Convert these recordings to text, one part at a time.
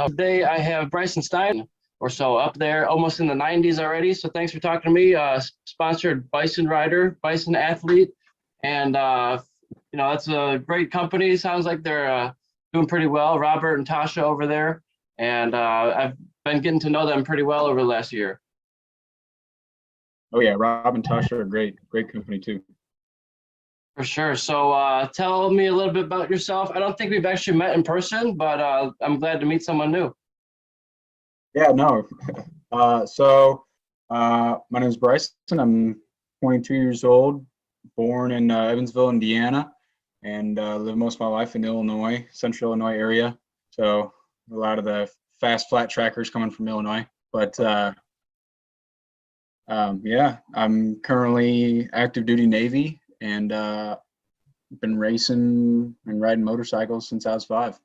Today I have Brycen Stein or so up there, almost in the 90s already. So thanks for talking to me. Sponsored Bison rider, Bison athlete, and that's a great company. Sounds like they're doing pretty well. Robert and Tasha over there, and I've been getting to know them pretty well over the last year. Oh yeah, Rob and Tasha are great company too. For sure. So tell me a little bit about yourself. I don't think we've actually met in person, but I'm glad to meet someone new. Yeah, no. My name is Brycen. I'm 22 years old, born in Evansville, Indiana, and lived most of my life in Illinois, Central Illinois area. So a lot of the fast flat trackers coming from Illinois. But yeah, I'm currently active duty Navy and been racing and riding motorcycles since I was 5.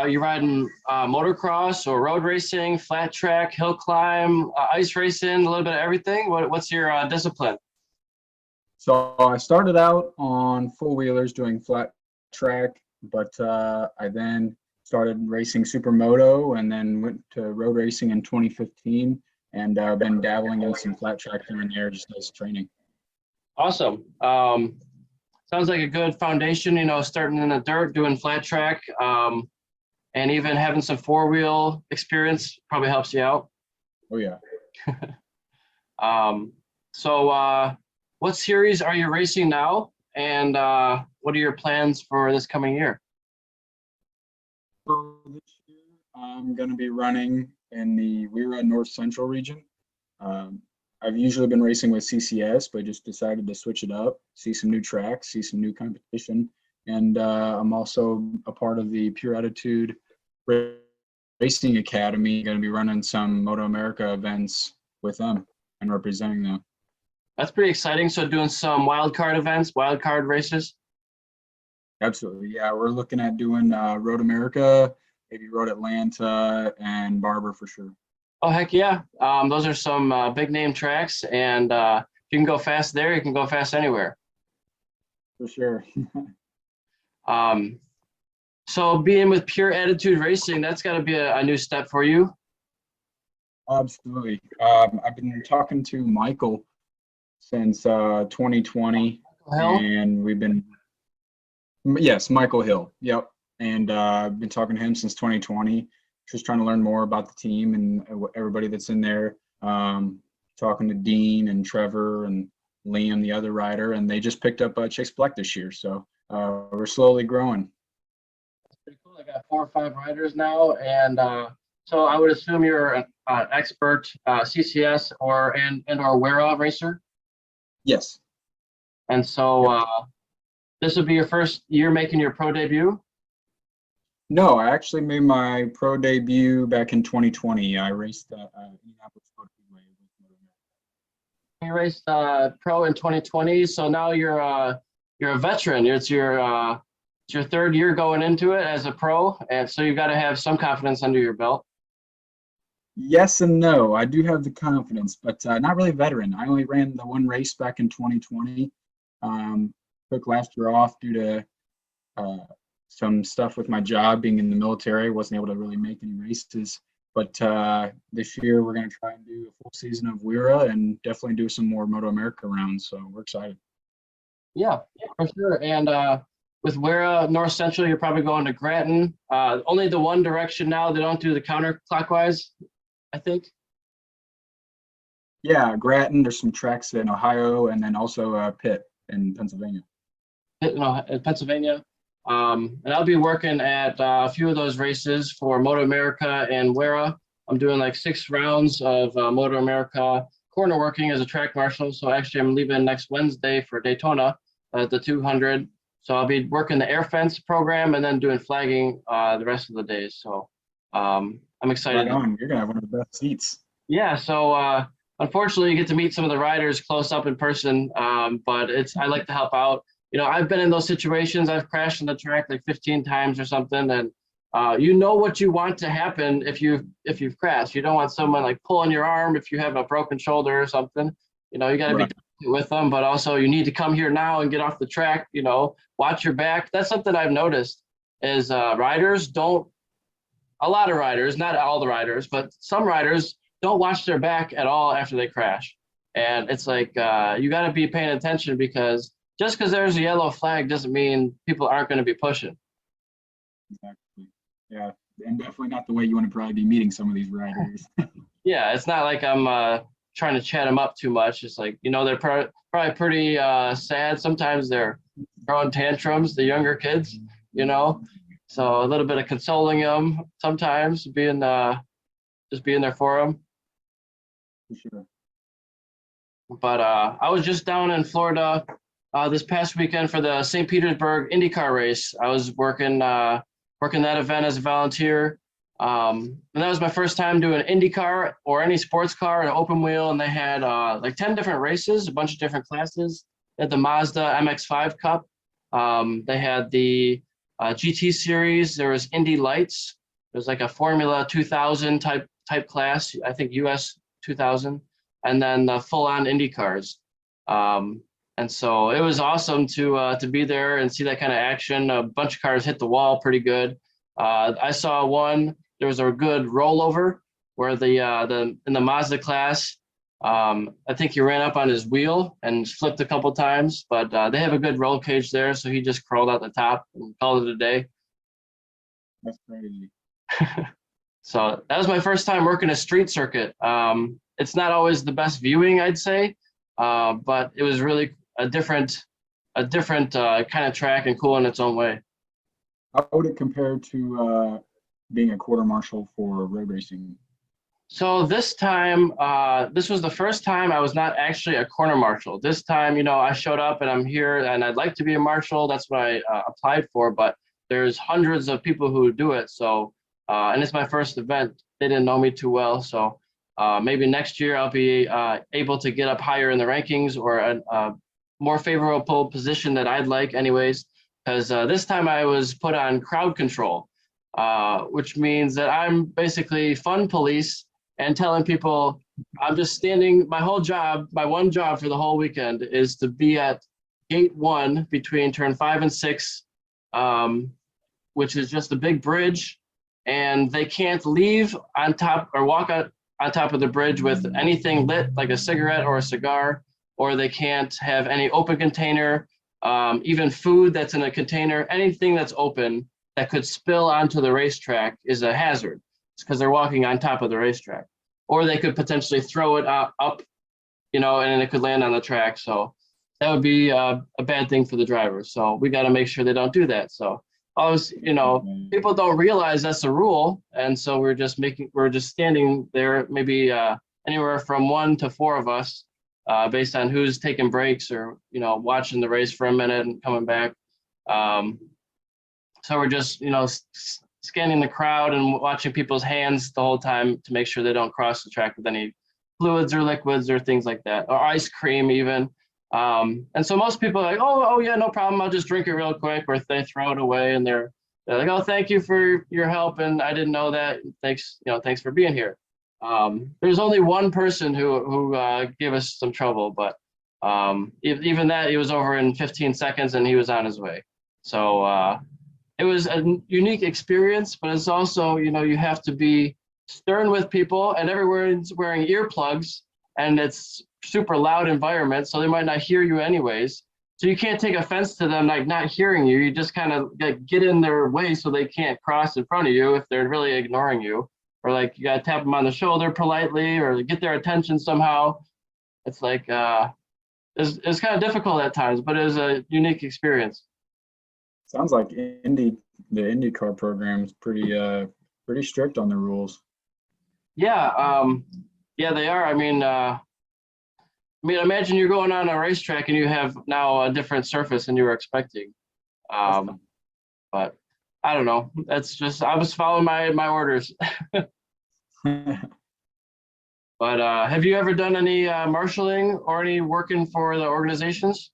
You riding motocross or road racing, flat track, hill climb, ice racing, a little bit of everything? What's your discipline? So I started out on four-wheelers doing flat track, but I then started racing supermoto and then went to road racing in 2015 and been dabbling in some flat track here and there just as training. Awesome. Sounds like a good foundation, starting in the dirt, doing flat track, and even having some four-wheel experience probably helps you out. Oh, yeah. So what series are you racing now? And what are your plans for this coming year? So this year, I'm going to be running in the Wira North Central region. I've usually been racing with CCS, but just decided to switch it up, see some new tracks, see some new competition. And I'm also a part of the Pure Attitude Racing Academy, going to be running some Moto America events with them and representing them. That's pretty exciting. So doing some wild card events, wild card races? Absolutely. Yeah, we're looking at doing Road America, maybe Road Atlanta, and Barber for sure. Oh, heck yeah. Those are some big name tracks, and if you can go fast there, you can go fast anywhere. For sure. So being with Pure Attitude Racing, that's got to be a new step for you. Absolutely. I've been talking to Michael since 2020, and we've been, yes, Michael Hill. Yep. And I've been talking to him since 2020. Just trying to learn more about the team and everybody that's in there. Talking to Dean and Trevor and Liam, the other rider, and they just picked up Chase Black this year. So we're slowly growing. That's pretty cool. I got 4 or 5 riders now, and so I would assume you're an expert CCS or Wera racer. Yes. And so this would be your first year making your pro debut. No, I actually made my pro debut back in 2020. I raced Indianapolis Road Speedway. You raced pro in 2020, so now you're a veteran. It's your 3rd year going into it as a pro, and so you've got to have some confidence under your belt. Yes and no. I do have the confidence, but not really veteran. I only ran the one race back in 2020. Took last year off due to some stuff with my job being in the military. Wasn't able to really make any races, but this year we're going to try and do a full season of Wira and definitely do some more Moto America rounds. So we're excited. Yeah, for sure. And with Wira North Central, you're probably going to Grattan. Only the one direction now. They don't do the counterclockwise, I think. Yeah, Grattan. There's some tracks in Ohio and then also Pitt in Pennsylvania. Pitt in Pennsylvania. And I'll be working at a few of those races for Moto America and Wera. I'm doing like 6 rounds of Moto America corner working as a track marshal. So actually I'm leaving next Wednesday for Daytona at the 200. So I'll be working the air fence program and then doing flagging the rest of the days. So I'm excited. Right on. You're going to have one of the best seats. Yeah. So unfortunately you get to meet some of the riders close up in person, but I like to help out. I've been in those situations. I've crashed on the track like 15 times or something, and what you want to happen if you've crashed. You don't want someone like pulling your arm if you have a broken shoulder or something. You got to be with them, but also you need to come here now and get off the track. Watch your back. That's something I've noticed is riders don't a lot of riders, not all the riders, but some riders don't watch their back at all after they crash. And it's like, you got to be paying attention, because just because there's a yellow flag doesn't mean people aren't going to be pushing. Exactly. Yeah, and definitely not the way you want to probably be meeting some of these riders. Yeah, it's not like I'm trying to chat them up too much. It's like, they're probably pretty sad. Sometimes they're throwing tantrums, the younger kids, So a little bit of consoling them sometimes, just being there for them. For sure. But I was just down in Florida this past weekend for the St. Petersburg Indycar race. I was working that event as a volunteer. And that was my first time doing Indycar or any sports car, an open wheel. And they had like 10 different races, a bunch of different classes. They had the Mazda MX-5 Cup. They had the GT series. There was Indy Lights. There's like a Formula 2000 type class, I think US 2000, and then the full-on Indy cars. And so it was awesome to be there and see that kind of action. A bunch of cars hit the wall pretty good. I saw one. There was a good rollover where in the Mazda class, I think he ran up on his wheel and flipped a couple times, but they have a good roll cage there, so he just crawled out the top and called it a day. That's crazy. So that was my first time working a street circuit. It's not always the best viewing, I'd say, but it was really a different kind of track and cool in its own way. How would it compare to being a quarter marshal for road racing? So this time, this was the first time I was not actually a corner marshal. This time, I showed up and I'm here and I'd like to be a marshal. That's what I applied for, but there's hundreds of people who do it. So, and it's my first event. They didn't know me too well. So maybe next year I'll be able to get up higher in the rankings, or a more favorable position that I'd like anyways. Because this time I was put on crowd control, which means that I'm basically fun police and telling people I'm just standing. My one job for the whole weekend is to be at gate 1 between turn 5 and 6, which is just a big bridge, and they can't leave on top or walk on top of the bridge with anything lit, like a cigarette or a cigar, or they can't have any open container, even food that's in a container. Anything that's open that could spill onto the racetrack is a hazard. It's because they're walking on top of the racetrack. Or they could potentially throw it up, and it could land on the track. So that would be a bad thing for the drivers. So we got to make sure they don't do that. So people don't realize that's a rule. And so we're just standing there, maybe anywhere from 1 to 4 of us, based on who's taking breaks or, watching the race for a minute and coming back. So we're just, scanning the crowd and watching people's hands the whole time to make sure they don't cross the track with any fluids or liquids or things like that, or ice cream even. And so most people are like, oh yeah, no problem. I'll just drink it real quick, or they throw it away and they're like, oh, thank you for your help. And I didn't know that. Thanks for being here. There's only one person who gave us some trouble, but even that, he was over in 15 seconds and he was on his way. So it was a unique experience, but it's also, you have to be stern with people, and everyone's wearing earplugs and it's super loud environment, so they might not hear you anyways. So you can't take offense to them like not hearing you. You just kind of get in their way so they can't cross in front of you if they're really ignoring you. Or like you gotta tap them on the shoulder politely or get their attention somehow. It's like it's kind of difficult at times, but it was a unique experience. Sounds like the IndyCar program is pretty strict on the rules. Yeah, yeah, they are. I mean, imagine you're going on a racetrack and you have now a different surface than you were expecting. But I don't know. That's just, I was following my orders. But have you ever done any marshaling or any working for the organizations?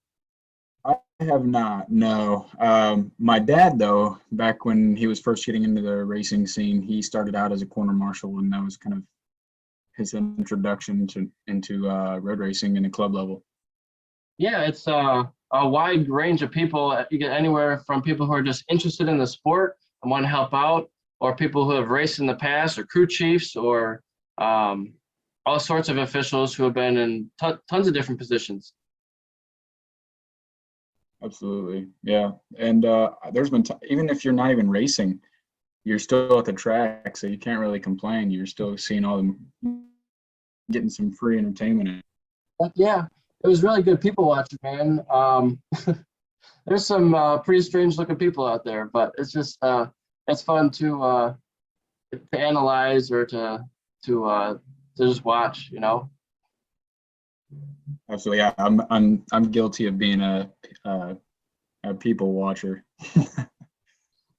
I have not, no. My dad, though, back when he was first getting into the racing scene, he started out as a corner marshal, and that was kind of his introduction into road racing in a club level. Yeah, it's a wide range of people. You get anywhere from people who are just interested in the sport and want to help out, or people who have raced in the past, or crew chiefs, or all sorts of officials who have been in tons of different positions. Absolutely. Yeah. And there's been, even if you're not even racing, you're still at the track, so you can't really complain. You're still seeing all them getting some free entertainment. But yeah, it was really good people watching, man. There's some pretty strange looking people out there, but it's just it's fun to analyze or to just watch, you know. Absolutely. Yeah, I'm guilty of being a people watcher.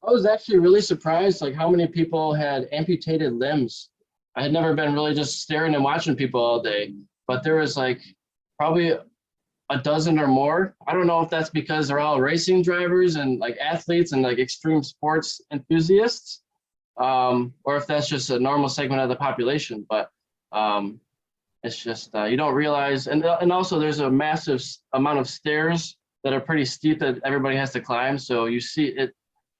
I was actually really surprised, like how many people had amputated limbs. I had never been really just staring and watching people all day, but there was like probably a dozen or more. I don't know if that's because they're all racing drivers and like athletes and like extreme sports enthusiasts, or if that's just a normal segment of the population. But it's just you don't realize, and also there's a massive amount of stairs that are pretty steep that everybody has to climb. So you see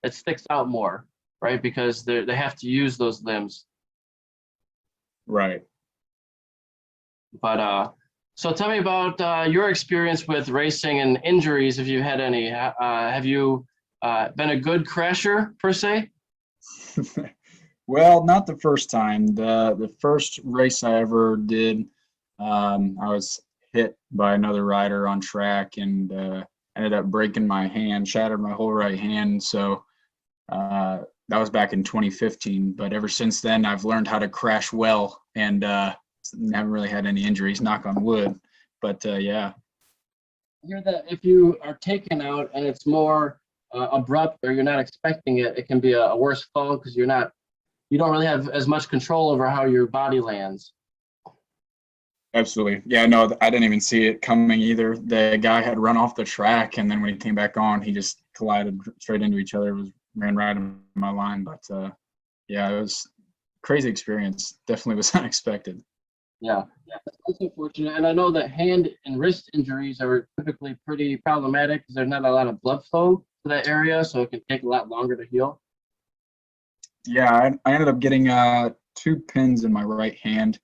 it sticks out more, right? Because they have to use those limbs. Right. But so tell me about your experience with racing and injuries, if you had any. Have you been a good crasher per se? Well, not the first time. The first race I ever did, I was hit by another rider on track and ended up breaking my hand, shattered my whole right hand. So that was back in 2015. But ever since then, I've learned how to crash well and haven't really had any injuries, knock on wood. But yeah. I hear that if you are taken out and it's more abrupt or you're not expecting it, it can be a worse fall because you don't really have as much control over how your body lands. Absolutely. Yeah, no, I didn't even see it coming either. The guy had run off the track, and then when he came back on, he just collided straight into each other. Ran right in my line. But yeah, it was a crazy experience. Definitely was unexpected. Yeah, that's unfortunate. And I know that hand and wrist injuries are typically pretty problematic because there's not a lot of blood flow to that area, so it can take a lot longer to heal. Yeah, I ended up getting 2 pins in my right hand.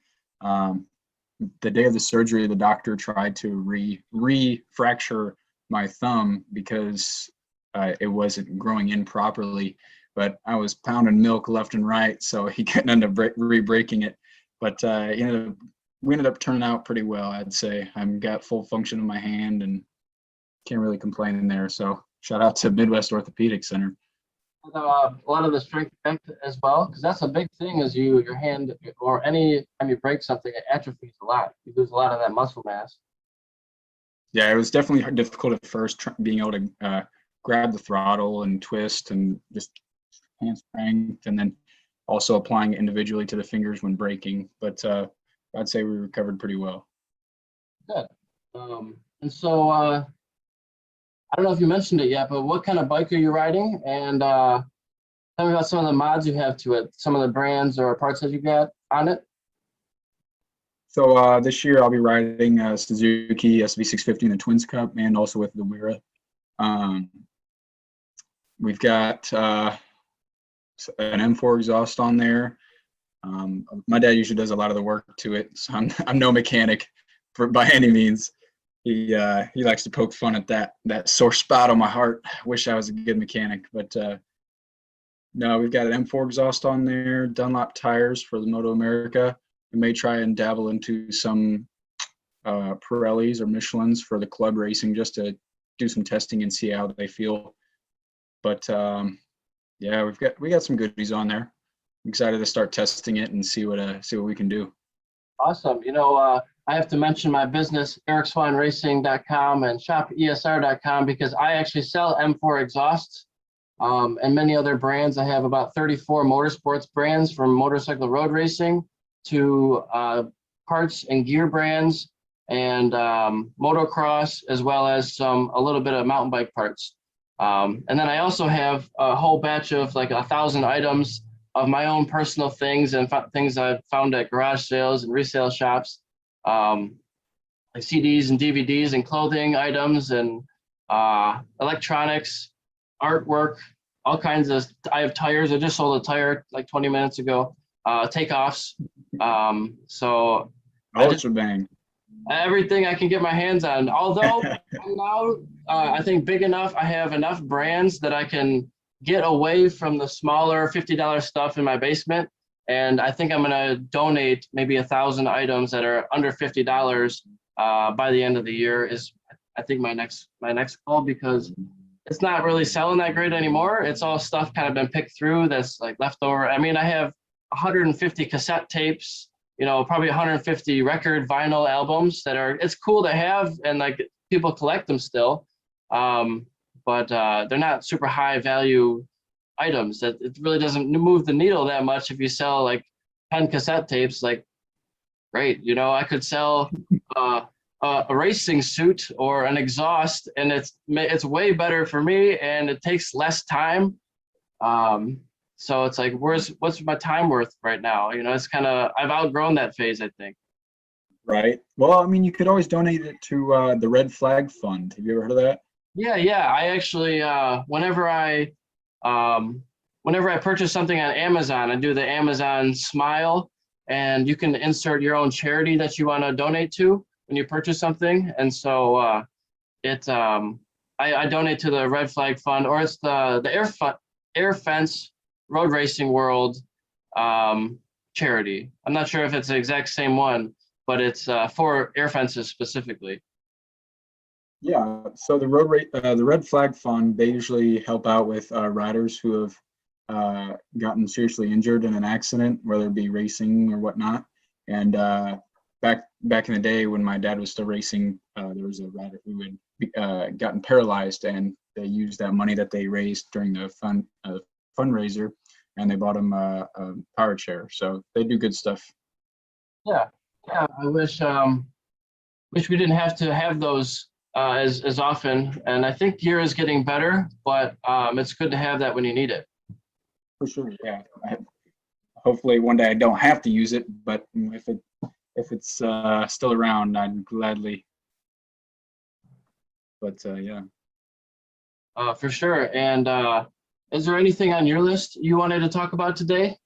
The day of the surgery, the doctor tried to re-fracture my thumb because it wasn't growing in properly. But I was pounding milk left and right, so he couldn't end up re-breaking it. But we ended up turning out pretty well, I'd say. I've got full function of my hand and can't really complain in there. So shout out to Midwest Orthopedic Center. A lot of the strength as well, because that's a big thing. Is your hand, or any time you break something, it atrophies a lot. You lose a lot of that muscle mass. Yeah, it was definitely difficult at first, being able to grab the throttle and twist and just hand strength, and then also applying it individually to the fingers when braking. But I'd say we recovered pretty well. Good. And so I don't know if you mentioned it yet, but what kind of bike are you riding? And tell me about some of the mods you have to it, some of the brands or parts that you got on it. So this year I'll be riding Suzuki SV650 in the Twins Cup and also with the Wira. We've got an M4 exhaust on there. My dad usually does a lot of the work to it, so I'm no mechanic by any means. He likes to poke fun at that sore spot on my heart. Wish I was a good mechanic, but no, we've got an M4 exhaust on there, Dunlop tires for the Moto America. We may try and dabble into some Pirellis or Michelins for the club racing, just to do some testing and see how they feel. But yeah, we got some goodies on there. I'm excited to start testing it and see what we can do. Awesome. I have to mention my business, ericswanracing.com and shopesr.com, because I actually sell M4 exhausts and many other brands. I have about 34 motorsports brands, from motorcycle road racing to parts and gear brands and motocross, as well as a little bit of mountain bike parts. And then I also have a whole batch of like 1,000 items of my own personal things and things I've found at garage sales and resale shops, like CDs and DVDs and clothing items and electronics, artwork, all kinds of, I have tires. I just sold a tire like 20 minutes ago, takeoffs. So I Oh, just, it's a bang. everything I can get my hands on. Although I'm now, I think big enough, I have enough brands that I can get away from the smaller $50 stuff in my basement. And I think I'm gonna donate maybe 1,000 items that are under $50 by the end of the year is I think my next goal, because it's not really selling that great anymore. It's all stuff kind of been picked through that's like leftover. I mean, I have 150 cassette tapes, probably 150 record vinyl albums that are, it's cool to have, and like people collect them still. But they're not super high value items. That it really doesn't move the needle that much if you sell like 10 cassette tapes. Like, great, I could sell a racing suit or an exhaust, and it's way better for me, and it takes less time. So it's like, what's my time worth right now? It's kind of, I've outgrown that phase, I think. Right. Well, I mean, you could always donate it to the Red Flag Fund. Have you ever heard of that? Yeah. I actually, whenever I purchase something on Amazon, I do the Amazon Smile, and you can insert your own charity that you want to donate to when you purchase something. And so I donate to the Red Flag Fund, or it's the Air Fence Road Racing World charity. I'm not sure if it's the exact same one, but it's for air fences specifically. Yeah. So the Red Flag Fund, they usually help out with riders who have gotten seriously injured in an accident, whether it be racing or whatnot. And back in the day when my dad was still racing, there was a rider who had gotten paralyzed, and they used that money that they raised during the fundraiser, and they bought him a power chair. So they do good stuff. Yeah. I wish we didn't have to have those as often. And I think gear is getting better, but it's good to have that when you need it. For sure. Yeah. Hopefully one day I don't have to use it, but if it's still around, I'd gladly. But yeah. For sure. And is there anything on your list you wanted to talk about today?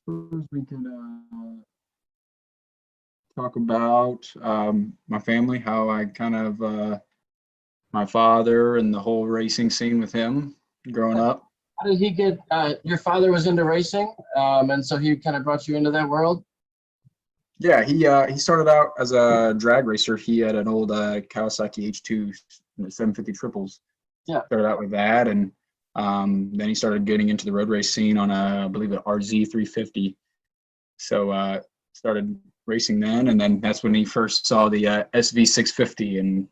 Suppose we could talk about my family, how I kind of my father and the whole racing scene with him growing up. How did he get, your father was into racing, and so he kind of brought you into that world? Yeah, he started out as a drag racer. He had an old Kawasaki H2 750 triples. Yeah. Started out with that, and then he started getting into the road race scene on I believe an RZ 350. So started racing then, and then that's when he first saw the SV 650, and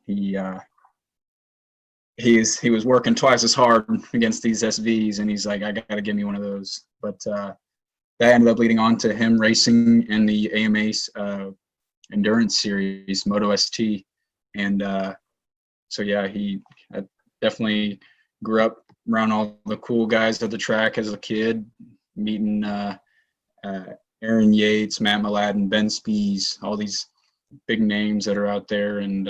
he was working twice as hard against these SVs, and he's like, I gotta give me one of those. But that ended up leading on to him racing in the AMA's endurance series, Moto ST. And so yeah, he definitely grew up around all the cool guys at the track as a kid, meeting Aaron Yates, Matt Mladen, Ben Spies, all these big names that are out there, and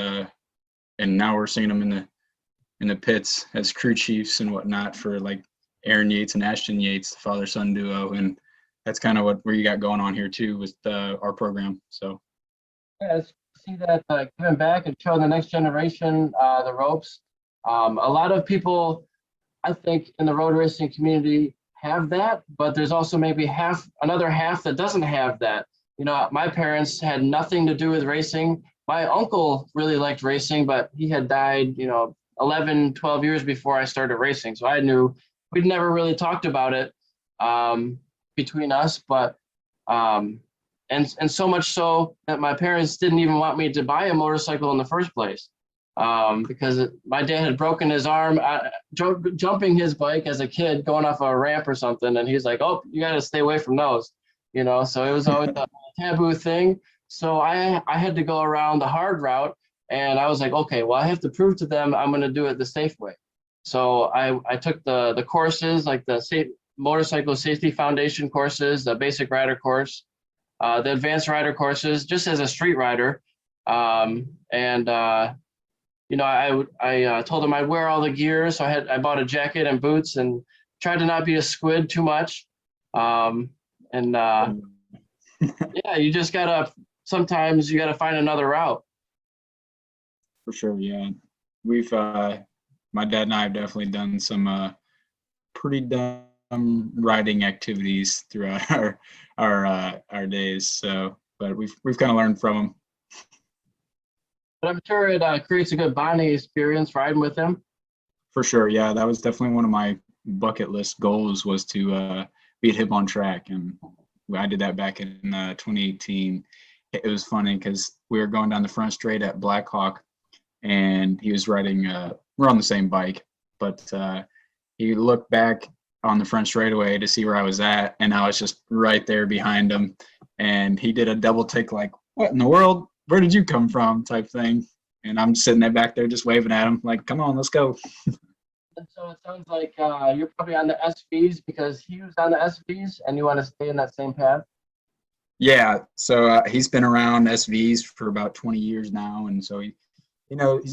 now we're seeing them in the pits as crew chiefs and whatnot for like Aaron Yates and Ashton Yates, the father-son duo. And that's kind of where you got going on here too with our program. So yeah, it's see that giving back and showing the next generation the ropes. A lot of people, I think, in the road racing community have that, but there's also maybe another half that doesn't have that. My parents had nothing to do with racing. My uncle really liked racing, but he had died, 11, 12 years before I started racing. So I knew we'd never really talked about it between us, but and so much so that my parents didn't even want me to buy a motorcycle in the first place, because my dad had broken his arm jumping his bike as a kid, going off a ramp or something, and he's like, "Oh, you got to stay away from those," So it was always a taboo thing. So I had to go around the hard route, and I was like, okay, well, I have to prove to them I'm going to do it the safe way. So I took the courses, like the Motorcycle Safety Foundation courses, the basic rider course. the advanced rider courses just as a street rider. I told him I'd wear all the gear. So I bought a jacket and boots and tried to not be a squid too much. Yeah, you just sometimes you gotta find another route. For sure, yeah. We've my dad and I have definitely done some pretty dumb riding activities throughout our days. So, but we've kind of learned from them. But I'm sure it creates a good bonding experience riding with him. For sure, yeah. That was definitely one of my bucket list goals, was to beat him on track, and I did that back in 2018. It was funny because we were going down the front straight at Blackhawk, and he was riding. We're on the same bike, but he looked back on the front straightaway to see where I was at, and I was just right there behind him. And he did a double take, like, "What in the world? Where did you come from?" type thing. And I'm sitting there back there just waving at him, like, "Come on, let's go." And so it sounds like you're probably on the SVs because he was on the SVs, and you want to stay in that same path. Yeah, so he's been around SVs for about 20 years now, and so he's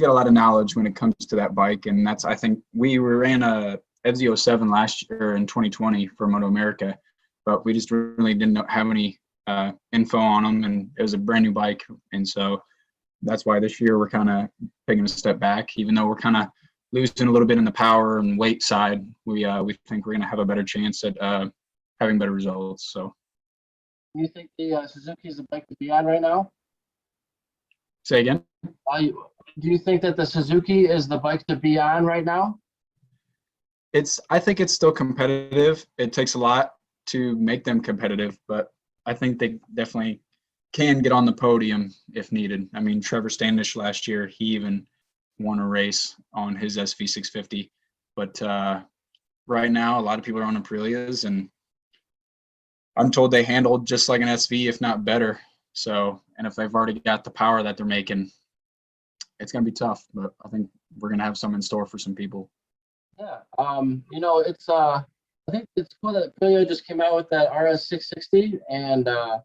got a lot of knowledge when it comes to that bike. And that's, I think, we ran a FZ07 last year in 2020 for Moto America, but we just really didn't have any info on them, and it was a brand new bike. And so that's why this year we're kind of taking a step back, even though we're kind of losing a little bit in the power and weight side. We think we're going to have a better chance at having better results. So, do you think the Suzuki is the bike to be on right now? Say again? Do you think that the Suzuki is the bike to be on right now? I think it's still competitive. It takes a lot to make them competitive, but I think they definitely can get on the podium if needed. I mean, Trevor Standish last year, he even won a race on his SV650. But right now, a lot of people are on Aprilias, and I'm told they handled just like an SV, if not better. So, and if they've already got the power that they're making, it's going to be tough. But I think we're going to have some in store for some people. Yeah, it's I think it's cool that Aprilia just came out with that RS660, and I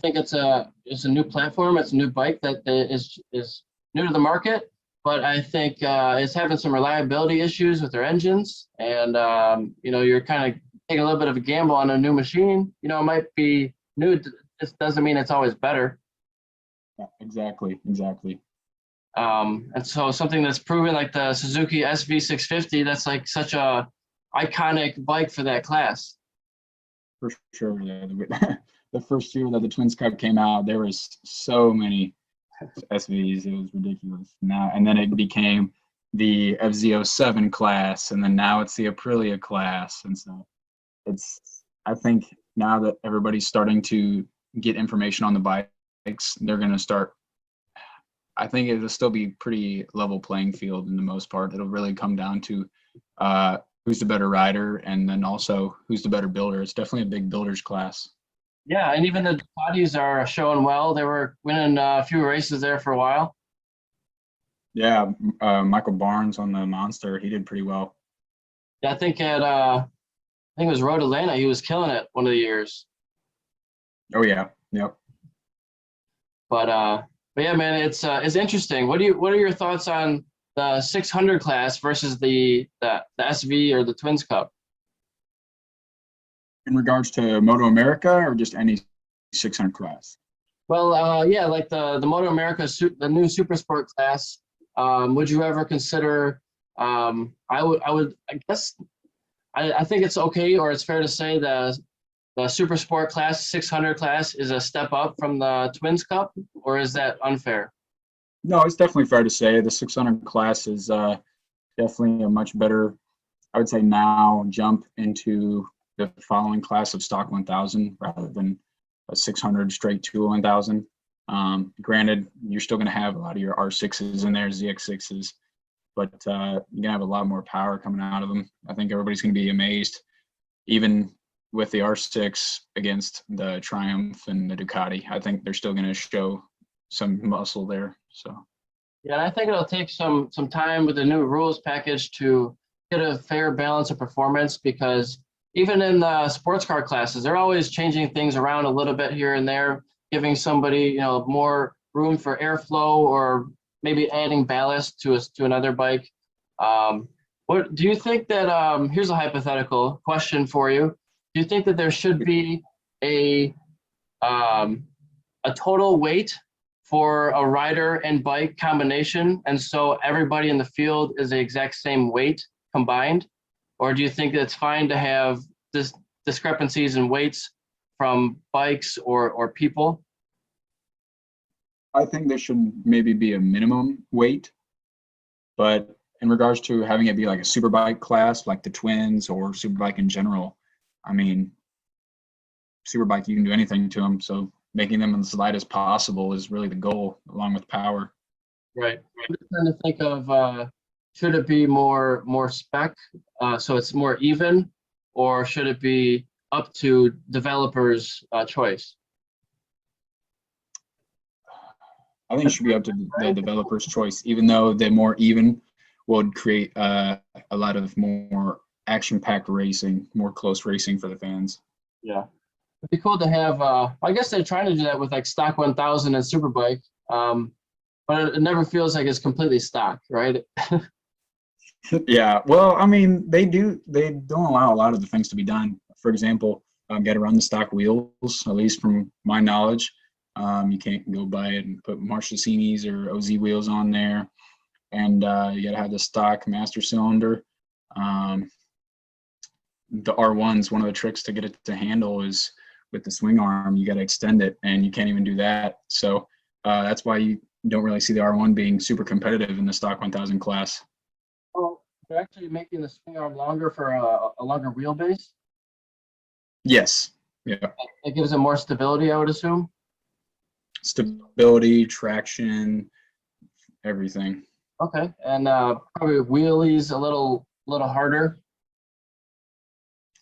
think it's a new platform. It's a new bike that is new to the market, but I think it's having some reliability issues with their engines, and you're kind of taking a little bit of a gamble on a new machine. It might be new. This doesn't mean it's always better. Yeah, exactly. And so something that's proven, like the Suzuki SV650, that's like such a iconic bike for that class. For sure, yeah. The first year that the Twins Cup came out, there was so many SVs. It was ridiculous. And then it became the FZ07 class, and then now it's the Aprilia class. And so I think now that everybody's starting to get information on the bikes, they're going to start. I think it'll still be pretty level playing field in the most part. It'll really come down to who's the better rider, and then also who's the better builder. It's definitely a big builders class. Yeah, and even the Ducatis are showing well. They were winning a few races there for a while. Yeah, Michael Barnes on the Monster, he did pretty well. Yeah, I think it was Road Atlanta. He was killing it one of the years. Oh yeah, yep. But yeah, man, it's interesting. What are your thoughts on the 600 class versus the SV or the Twins Cup? In regards to Moto America, or just any 600 class? Well, yeah, like the Moto America, the new Super Sport class. Would you ever consider? I guess I think it's okay, or it's fair to say the Super Sport class, 600 class, is a step up from the Twins Cup, or is that unfair? No, it's definitely fair to say the 600 class is definitely a much better, I would say now, jump into the following class of stock 1000 rather than a 600 straight to 1000. Granted, you're still going to have a lot of your R6s in there, ZX6s, but you're going to have a lot more power coming out of them. I think everybody's going to be amazed, even with the R6 against the Triumph and the Ducati. I think they're still going to show some muscle there. So yeah, and I think it'll take some time with the new rules package to get a fair balance of performance, because even in the sports car classes, they're always changing things around a little bit here and there, giving somebody, you know, more room for airflow, or maybe adding ballast to another bike. What do you think that, here's a hypothetical question for you. Do you think that there should be a total weight for a rider and bike combination, and so everybody in the field is the exact same weight combined? Or do you think it's fine to have this discrepancies in weights from bikes or people? I think there should maybe be a minimum weight, but in regards to having it be like a superbike class, like the twins or superbike in general, I mean, superbike, you can do anything to them. So making them as light as possible is really the goal, along with power. Right. I'm just trying to think of, should it be more spec, so it's more even, or should it be up to developers' choice? I think it should be up to the developer's choice, even though the more even would create a lot of more action-packed racing, more close racing for the fans. Yeah. It'd be cool to have, I guess they're trying to do that with like stock 1000 and Superbike, but it never feels like it's completely stock, right? Yeah, well, I mean, they don't allow a lot of the things to be done. For example, got to run the stock wheels, at least from my knowledge. You can't go buy it and put Marchesini's or OZ wheels on there. And you got to have the stock master cylinder. The R1's one of the tricks to get it to handle is with the swing arm, you got to extend it, and you can't even do that. So that's why you don't really see the R1 being super competitive in the stock 1000 class. Oh, they're actually making the swing arm longer for a longer wheelbase? Yes. Yeah. It gives it more stability, I would assume? Stability, traction, everything. Okay, and probably wheelies a little harder.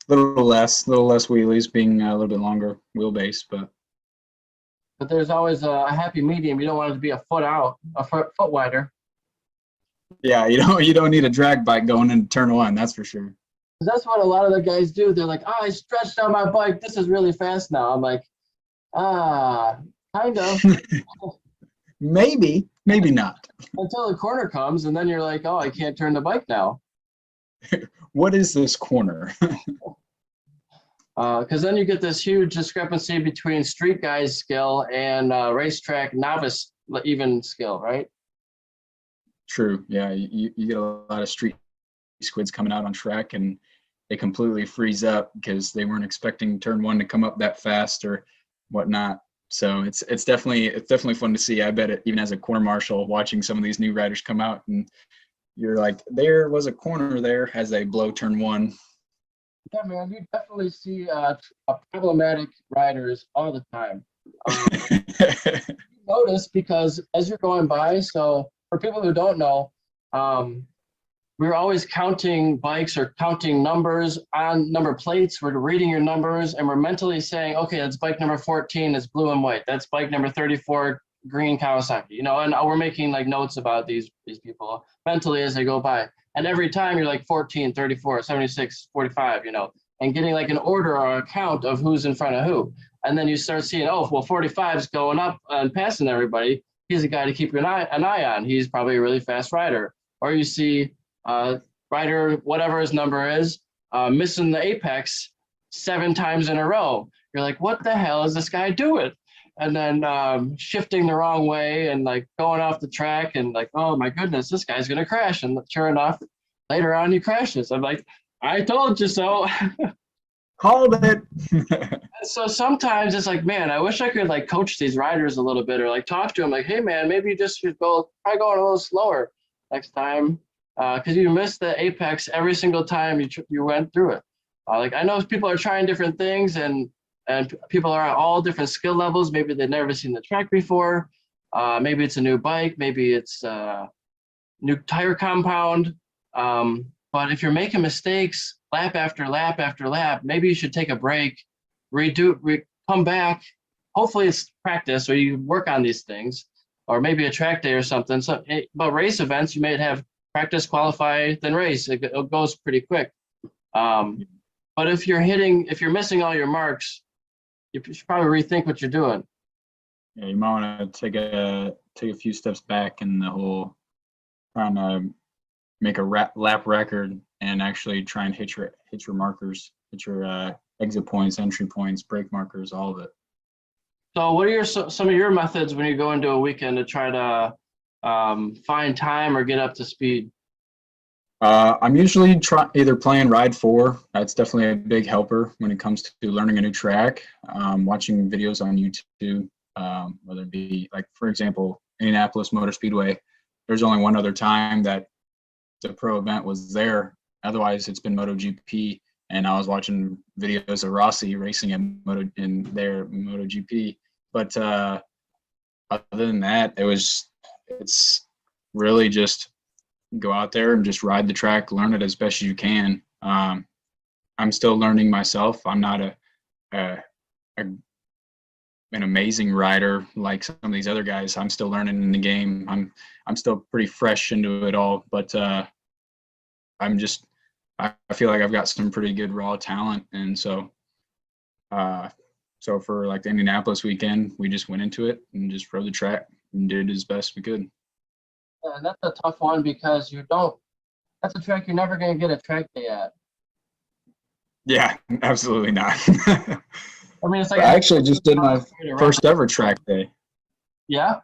Little less wheelies, being a little bit longer wheelbase, but there's always a happy medium. You don't want it to be a foot out, a foot wider. yeah, you don't need a drag bike going into turn one, that's for sure. That's what a lot of the guys do. They're like, I stretched out my bike. This is really fast now. I'm like, kind of. Maybe not. Until the corner comes, and then you're like, oh, I can't turn the bike now. What is this corner? Because then you get this huge discrepancy between street guys' skill and racetrack novice even skill, right? True. Yeah, you get a lot of street squids coming out on track, and they completely freeze up because they weren't expecting turn one to come up that fast or whatnot. So it's definitely fun to see. I bet it, even as a corner marshal, watching some of these new riders come out, and you're like, there was a corner there as they blow turn one. Yeah, man, you definitely see problematic riders all the time. Notice, because as you're going by, so for people who don't know, we're always counting bikes or counting numbers on number plates. We're reading your numbers, and we're mentally saying, okay, that's bike number 14, it's blue and white. That's bike number 34, green Kawasaki, you know, and we're making like notes about these people mentally as they go by. And every time you're like 14, 34, 76, 45, you know, and getting like an order or a count of who's in front of who. And then you start seeing, oh, well, 45 is going up and passing everybody. He's a guy to keep an eye on. He's probably a really fast rider. Or you see rider, whatever his number is, missing the apex 7 times in a row. You're like, what the hell is this guy doing? And then shifting the wrong way and like going off the track and like, oh my goodness, this guy's gonna crash. And sure enough, later on he crashes. I'm like, I told you so. Called it. So sometimes it's like, man, I wish I could like coach these riders a little bit, or like talk to them like, hey man, maybe you just should try going a little slower next time, because you missed the apex every single time you went through it. Like, I know people are trying different things, and people are at all different skill levels. Maybe they've never seen the track before. Maybe it's a new bike. Maybe it's a new tire compound. But if you're making mistakes lap after lap after lap, maybe you should take a break, come back. Hopefully it's practice, or you work on these things, or maybe a track day or something. So, but race events, you may have practice, qualify, then race. It goes pretty quick. But if you're missing all your marks, you should probably rethink what you're doing. Yeah, you might want to take a few steps back in the whole trying to make a lap record and actually try and hit your markers, hit your exit points, entry points, brake markers, all of it. So what are some of your methods when you go into a weekend to try to find time or get up to speed? I'm usually either playing Ride 4. That's definitely a big helper when it comes to learning a new track. Watching videos on YouTube, whether it be, like, for example, Indianapolis Motor Speedway. There's only one other time that the pro event was there. Otherwise, it's been MotoGP, and I was watching videos of Rossi racing in MotoGP. But other than that, it's really just go out there and just ride the track, learn it as best as you can. I'm still learning myself. I'm not an amazing rider like some of these other guys. I'm still learning in the game. I'm still pretty fresh into it all, but I feel like I've got some pretty good raw talent, and so for like the Indianapolis weekend, we just went into it and just rode the track and did as best we could. Yeah, and that's a tough one because that's a track you're never going to get a track day at. Yeah, absolutely not. I mean, it's like I actually just did my first ever track day. Yeah?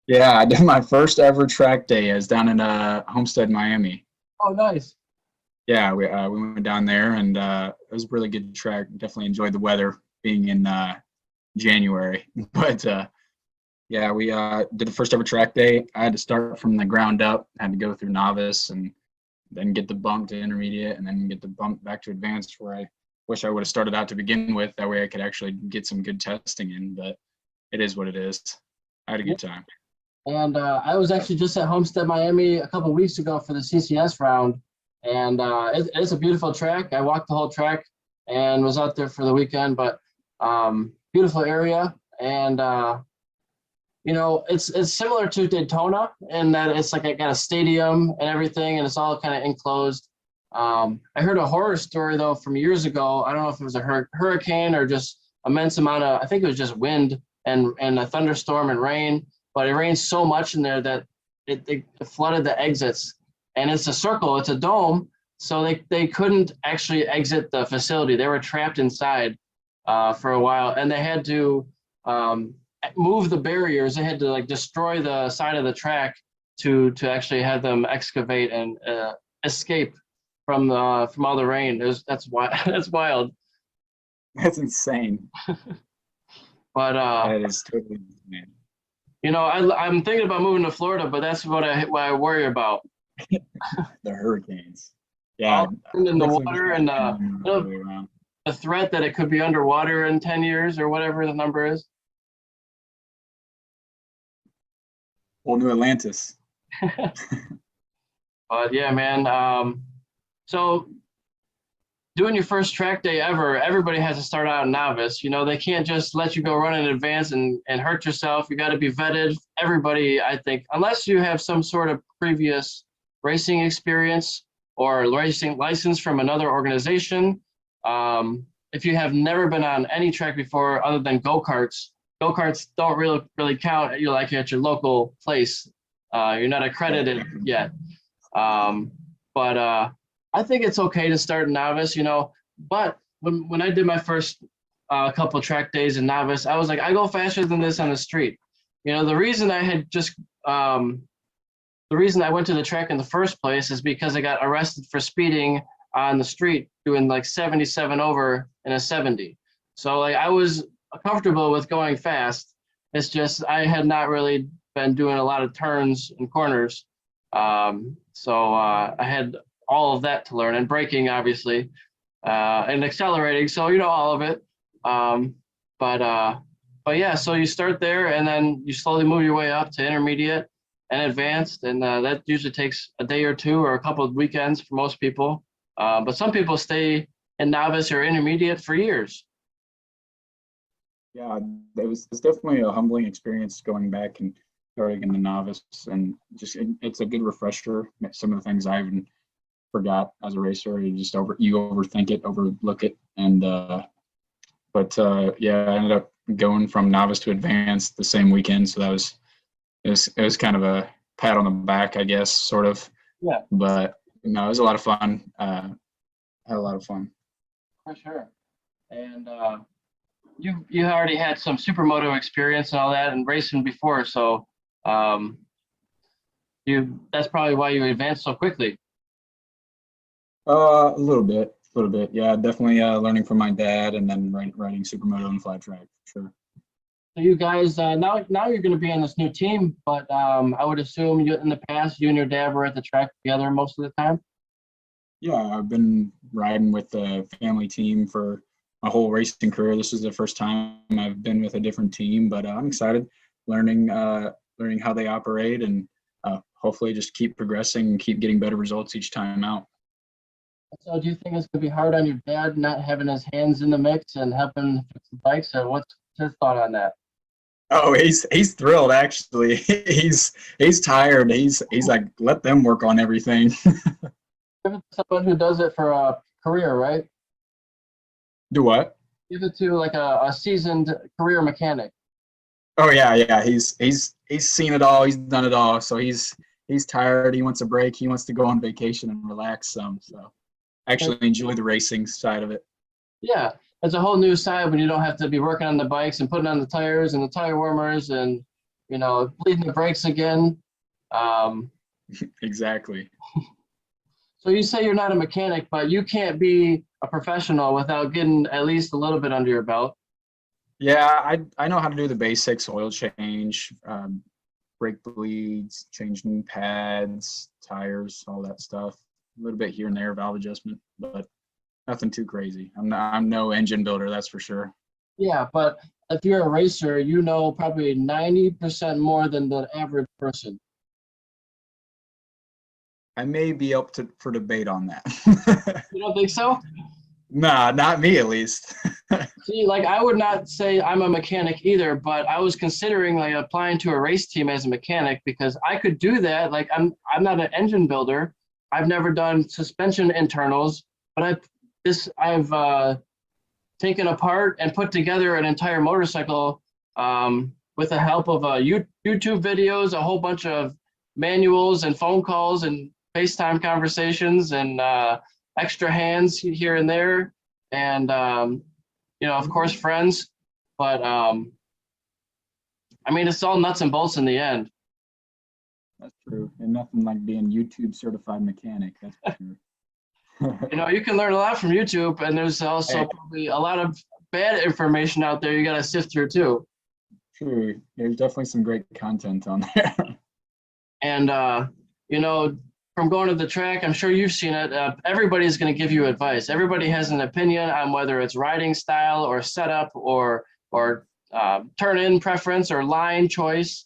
Yeah, I did my first ever track day. I was down in Homestead, Miami. Oh, nice. Yeah, we went down there, and it was a really good track. Definitely enjoyed the weather being in January. But yeah, we did the first ever track day. I had to start from the ground up. I had to go through novice and then get the bump to intermediate and then get the bump back to advanced, where I wish I would have started out to begin with. That way I could actually get some good testing in, but it is what it is. I had a good time. And I was actually just at Homestead, Miami a couple of weeks ago for the CCS round. And it's a beautiful track. I walked the whole track and was out there for the weekend, but beautiful area. And it's similar to Daytona in that it's like I got a stadium and everything, and it's all kind of enclosed. I heard a horror story though from years ago. I don't know if it was a hurricane or just immense amount of, I think it was just wind and a thunderstorm and rain, but it rained so much in there that it flooded the exits. And it's a circle, it's a dome, so they couldn't actually exit the facility. They were trapped inside for a while, and they had to move the barriers. They had to like destroy the side of the track to actually have them excavate and escape from all the rain. That's wild. That's wild. That's insane. But that is totally insane. I'm thinking about moving to Florida, but that's what I worry about. The hurricanes. Yeah. In the water and the threat that it could be underwater in 10 years or whatever the number is. Whole new Atlantis. But yeah, man. So doing your first track day ever, everybody has to start out novice. They can't just let you go run in advance and hurt yourself. You got to be vetted. Everybody, I think, unless you have some sort of previous racing experience or racing license from another organization. If you have never been on any track before other than go-karts don't really count. You're like at your local place. You're not accredited yet. But I think it's okay to start novice, but when I did my first couple track days in novice, I was like, I go faster than this on the street. The reason the reason I went to the track in the first place is because I got arrested for speeding on the street doing like 77 over in a 70. So like I was comfortable with going fast. It's just I had not really been doing a lot of turns and corners. So I had all of that to learn, and braking obviously, and accelerating. So all of it. But yeah, so you start there and then you slowly move your way up to intermediate and advanced, and that usually takes a day or two or a couple of weekends for most people. But some people stay in novice or intermediate for years. Yeah, it's definitely a humbling experience going back and starting in the novice, and just it's a good refresher. Some of the things I even forgot as a racer. You just overthink it, overlook it, and yeah, I ended up going from novice to advanced the same weekend, so it was kind of a pat on the back, I guess, sort of. Yeah. But no, it was a lot of fun. Had a lot of fun. For sure. And you already had some supermoto experience and all that and racing before, so that's probably why you advanced so quickly. A little bit. Yeah, definitely learning from my dad, and then riding supermoto and flat track, for sure. So you guys, now you're going to be on this new team, but I would assume in the past you and your dad were at the track together most of the time? Yeah, I've been riding with the family team for my whole racing career. This is the first time I've been with a different team, but I'm excited learning how they operate, and hopefully just keep progressing and keep getting better results each time out. So do you think it's going to be hard on your dad not having his hands in the mix and helping fix the bikes? Or what's his thought on that? Oh, he's thrilled, actually. he's tired. He's like, let them work on everything. Someone who does it for a career, right? Do what? Give it to like a seasoned career mechanic. Oh yeah. He's seen it all. He's done it all. So he's tired. He wants a break. He wants to go on vacation and relax some. So actually enjoy the racing side of it. Yeah, it's a whole new side when you don't have to be working on the bikes and putting on the tires and the tire warmers and bleeding the brakes again. Exactly. So you say you're not a mechanic, but you can't be a professional without getting at least a little bit under your belt. Yeah, I know how to do the basics: oil change, brake bleeds, changing pads, tires, all that stuff. A little bit here and there, valve adjustment, but nothing too crazy. I'm no engine builder, that's for sure. Yeah, but if you're a racer, you know probably 90% more than the average person. I may be up for debate on that. You don't think so? Nah, not me at least. See, like I would not say I'm a mechanic either, but I was considering like applying to a race team as a mechanic because I could do that. Like I'm not an engine builder. I've never done suspension internals, but I've taken apart and put together an entire motorcycle with the help of YouTube videos, a whole bunch of manuals and phone calls and FaceTime conversations and extra hands here and there, and of course friends. But I mean, it's all nuts and bolts in the end. That's true, and nothing like being YouTube certified mechanic. That's for sure. You can learn a lot from YouTube, and there's also probably a lot of bad information out there you got to sift through too. True, there's definitely some great content on there. And from going to the track, I'm sure you've seen it. Everybody's going to give you advice. Everybody has an opinion on whether it's riding style or setup or turn-in preference or line choice.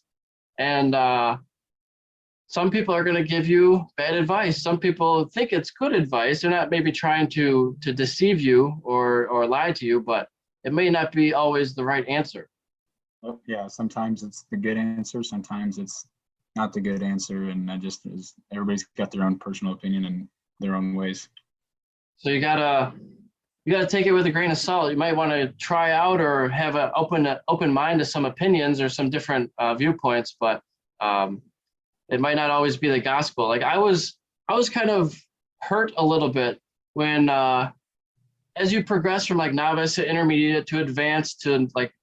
And some people are going to give you bad advice. Some people think it's good advice. They're not maybe trying to deceive you or lie to you, but it may not be always the right answer. Well, yeah, sometimes it's the good answer. Sometimes it's not the good answer, and everybody's got their own personal opinion and their own ways. So you gotta take it with a grain of salt. You might want to try out or have an open mind to some opinions or some different viewpoints, but it might not always be the gospel. Like I was kind of hurt a little bit when as you progress from like novice to intermediate to advanced to like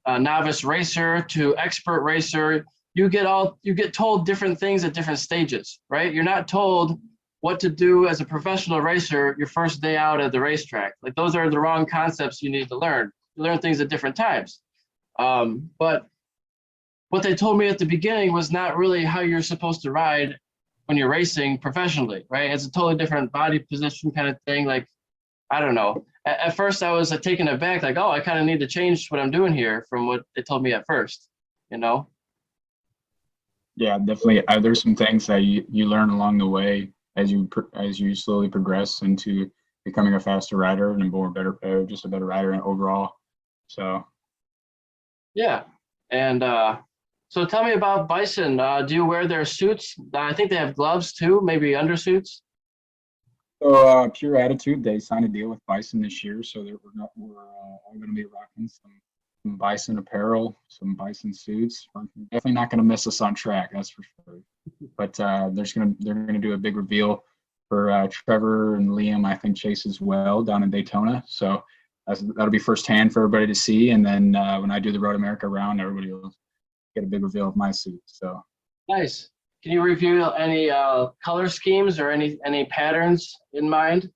novice racer to expert racer, you get told different things at different stages, right? You're not told what to do as a professional racer your first day out at the racetrack. Like those are the wrong concepts you need to learn. You learn things at different times. But what they told me at the beginning was not really how you're supposed to ride when you're racing professionally, right? It's a totally different body position kind of thing. Like, I don't know. At first I was taken aback, like, oh, I kind of need to change what I'm doing here from what they told me at first, Yeah, definitely. There's some things that you learn along the way as you slowly progress into becoming a faster rider and just a better rider overall. So. Yeah, and so tell me about Brycen. Do you wear their suits? I think they have gloves too, maybe undersuits. So Pure Attitude, they signed a deal with Brycen this year, so we're all going to be rocking some Brycen apparel, some Brycen suits. We're definitely not going to miss us on track, that's for sure. But they're gonna do a big reveal for Trevor and Liam, I think Chase as well, down in Daytona. So that'll be firsthand for everybody to see. And then when I do the Road America round, everybody will get a big reveal of my suit. So Nice. Can you reveal any color schemes or any patterns in mind?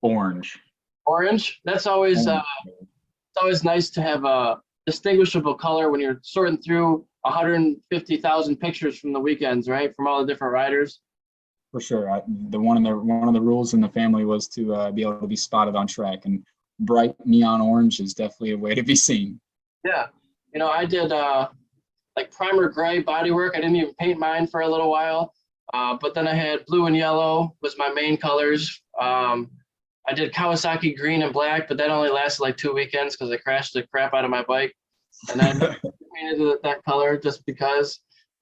orange. Orange. That's always Orange. it's always nice to have a distinguishable color when you're sorting through 150,000 pictures from the weekends, right? From all the different riders. For sure. One of the rules in the family was to be able to be spotted on track, and bright neon orange is definitely a way to be seen. Yeah. I did like primer gray bodywork. I didn't even paint mine for a little while. But then I had blue and yellow was my main colors. I did Kawasaki green and black, but that only lasted like 2 weekends because I crashed the crap out of my bike. And then painted it that color just because.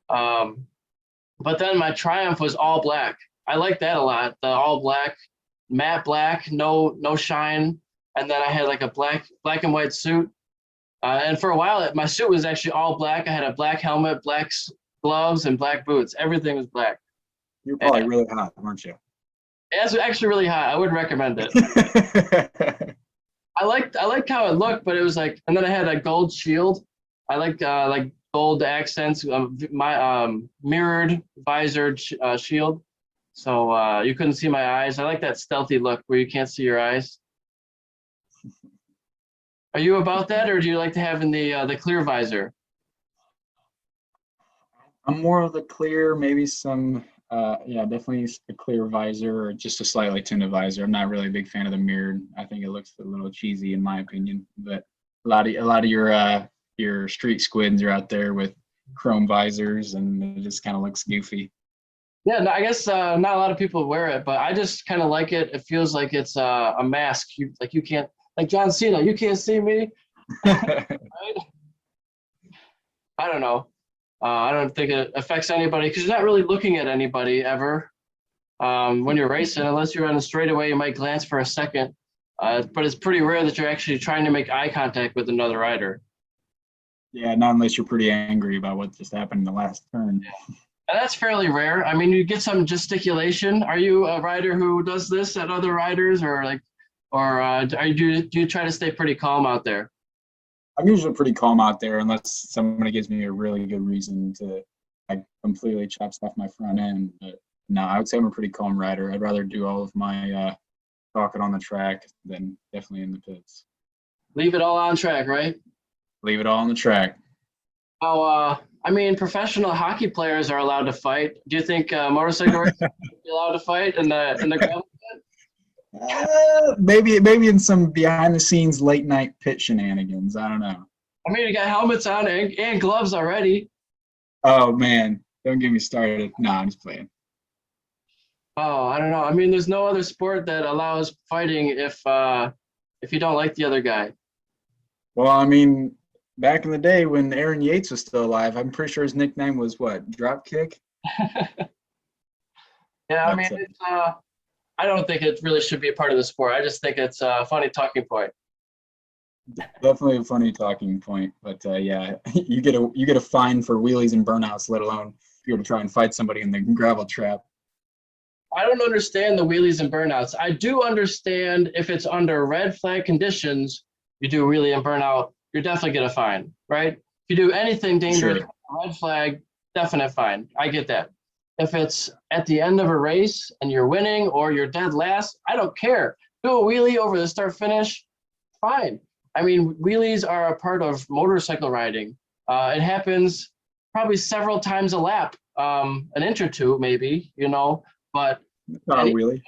But then my Triumph was all black. I like that a lot. The all black, matte black, no shine. And then I had like a black and white suit. And for a while, my suit was actually all black. I had a black helmet, black gloves, and black boots. Everything was black. You're probably really hot, weren't you? It's actually really hot. I would recommend it. I liked how it looked, but it was like, and then I had a gold shield. I liked like gold accents, my mirrored visor shield, so you couldn't see my eyes. I like that stealthy look where you can't see your eyes. Are you about that, or do you like to have in the clear visor? I'm more of the clear, maybe some, definitely a clear visor or just a slightly tinted visor. I'm not really a big fan of the mirrored. I think it looks a little cheesy in my opinion, but a lot of your street squids are out there with chrome visors and it just kind of looks goofy. Yeah, no, I guess not a lot of people wear it, but I just kind of like it. It feels like it's a mask. You can't, like John Cena, you can't see me. Right? I don't know. I don't think it affects anybody because you're not really looking at anybody ever when you're racing, unless you're on a straightaway. You might glance for a second, but it's pretty rare that you're actually trying to make eye contact with another rider. Yeah, not unless you're pretty angry about what just happened in the last turn. Yeah. And that's fairly rare. I mean, you get some gesticulation. Are you a rider who does this at other riders, or do you try to stay pretty calm out there? I'm usually pretty calm out there unless somebody gives me a really good reason to like completely chop off my front end. But no, I would say I'm a pretty calm rider. I'd rather do all of my talking on the track than definitely in the pits. Leave it all on track, right? Leave it all on the track. Oh, I mean, professional hockey players are allowed to fight. Do you think motorcycle racers are allowed to fight in the gravel pit? Maybe in some behind the scenes late night pit shenanigans. I don't know. I mean, you got helmets on and gloves already. Oh man, don't get me started. No, I'm just playing. Oh, I don't know. I mean, there's no other sport that allows fighting if you don't like the other guy. Well, I mean, back in the day when Aaron Yates was still alive, I'm pretty sure his nickname was what? Dropkick? Yeah, I mean, it's, I don't think it really should be a part of the sport. I just think it's a funny talking point. Definitely a funny talking point, but yeah, you get a fine for wheelies and burnouts, let alone if you're to try and fight somebody in the gravel trap. I don't understand the wheelies and burnouts. I do understand if it's under red flag conditions, you do a wheelie and burnout, you're definitely get a fine, right? If you do anything dangerous, Sure. red flag, definite fine. I get that. If it's at the end of a race and you're winning or you're dead last, I don't care. Do a wheelie over the start finish, fine. I mean, wheelies are a part of motorcycle riding. It happens probably several times a lap, an inch or two maybe, but Not a wheelie.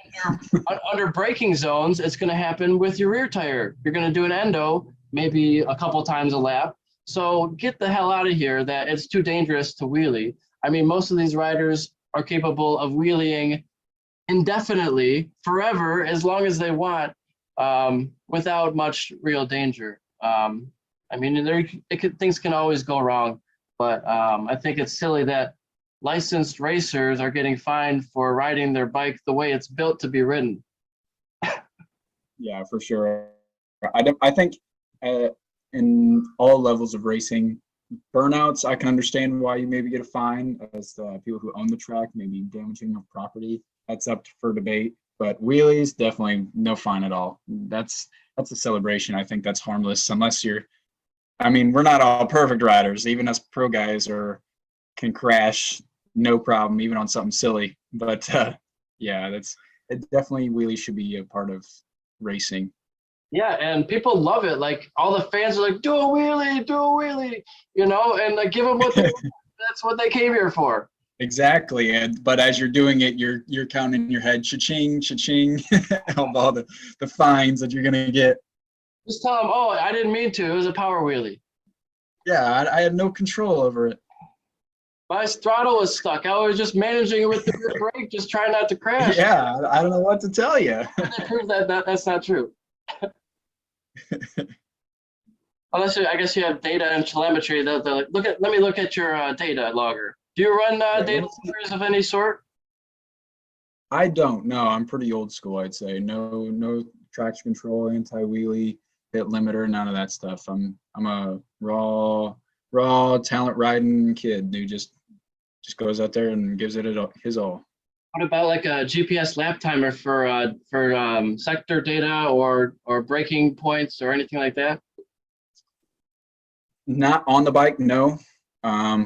under braking zones, it's going to happen with your rear tire. You're going to do an endo maybe a couple times a lap. So get the hell out of here that it's too dangerous to wheelie. I mean, most of these riders are capable of wheeling indefinitely, forever, as long as they want, without much real danger. I mean, things can always go wrong, but I think it's silly that licensed racers are getting fined for riding their bike the way it's built to be ridden. Yeah, for sure. I think in all levels of racing, burnouts, I can understand why you maybe get a fine as the people who own the track, maybe damaging of property. That's up for debate. But wheelies, definitely no fine at all. That's a celebration. I think that's harmless unless you're. I mean, we're not all perfect riders. Even us pro guys can crash no problem, even on something silly. But yeah, it definitely wheelies should be a part of racing. Yeah, and people love it. Like all the fans are like, do a wheelie, you know, and like give them what they want. That's what they came here for. Exactly, but as you're doing it, you're counting in your head, cha-ching, cha-ching, of all the fines that you're gonna get. Just tell them, oh, I didn't mean to. It was a power wheelie. Yeah, I had no control over it. My throttle was stuck. I was just managing it with the rear brake, just trying not to crash. Yeah, I don't know what to tell you. They proved that's not true. Unless I guess you have data and telemetry. They're like, let me look at your data logger. Do you run data loggers of any sort? I don't know. I'm pretty old school, I'd say. No traction control, anti-wheelie, hit limiter, none of that stuff. I'm a raw talent riding kid who just goes out there and gives it his all. What about like a GPS lap timer for sector data or braking points or anything like that? Not on the bike, no.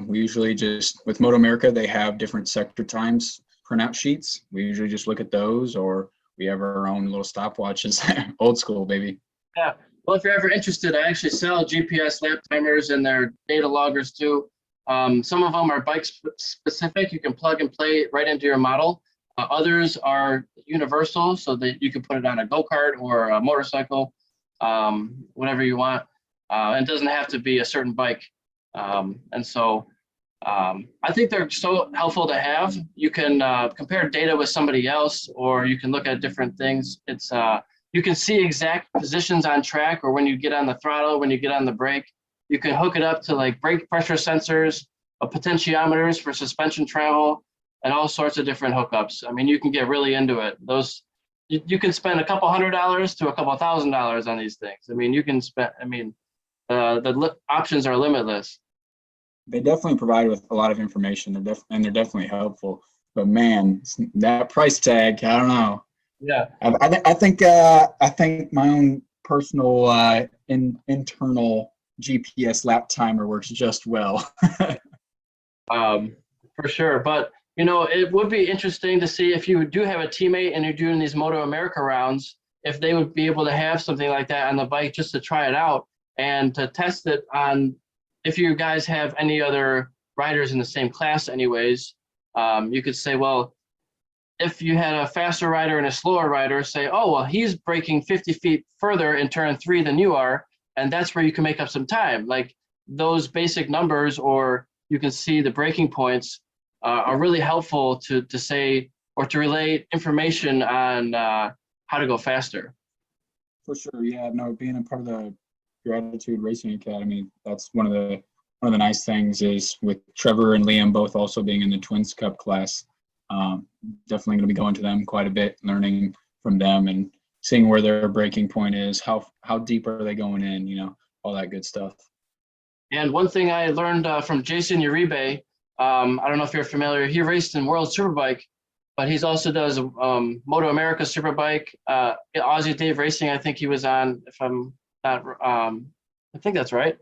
We usually just, with Moto America, they have different sector times printout sheets. We usually just look at those, or we have our own little stopwatches. Old school, baby. Yeah. Well, if you're ever interested, I actually sell GPS lap timers and their data loggers too. Some of them are bike specific. You can plug and play right into your model. Others are universal, so that you can put it on a go-kart or a motorcycle, whatever you want. It doesn't have to be a certain bike. And so I think they're so helpful to have. You can compare data with somebody else, or you can look at different things. It's you can see exact positions on track, or when you get on the throttle, when you get on the brake. You can hook it up to like brake pressure sensors, potentiometers for suspension travel, and all sorts of different hookups. I mean, you can get really into it. Those you can spend a couple $100 to a couple $1,000 on these things. I mean, you can spend. I mean, the options are limitless. They definitely provide with a lot of information. They're definitely helpful. But man, that price tag, I don't know. Yeah. I think my own personal internal GPS lap timer works just well. For sure. But you know, it would be interesting to see if you do have a teammate and you're doing these Moto America rounds, if they would be able to have something like that on the bike just to try it out and to test it on. If you guys have any other riders in the same class anyways, you could say, well, if you had a faster rider and a slower rider, say, oh, well, he's braking 50 feet further in turn 3 than you are, and that's where you can make up some time. Like those basic numbers, or you can see the braking points are really helpful to say or to relay information on how to go faster. For sure, yeah. No, being a part of the Gratitude Racing Academy, that's one of the nice things is with Trevor and Liam both also being in the Twins Cup class. Definitely going to be going to them quite a bit, learning from them and seeing where their breaking point is, how deep are they going in, you know, all that good stuff. And one thing I learned from Jason Uribe, I don't know if you're familiar, he raced in World Superbike, but he's also does Moto America Superbike, Aussie Dave Racing. I think he was on, if I'm not, I think that's right.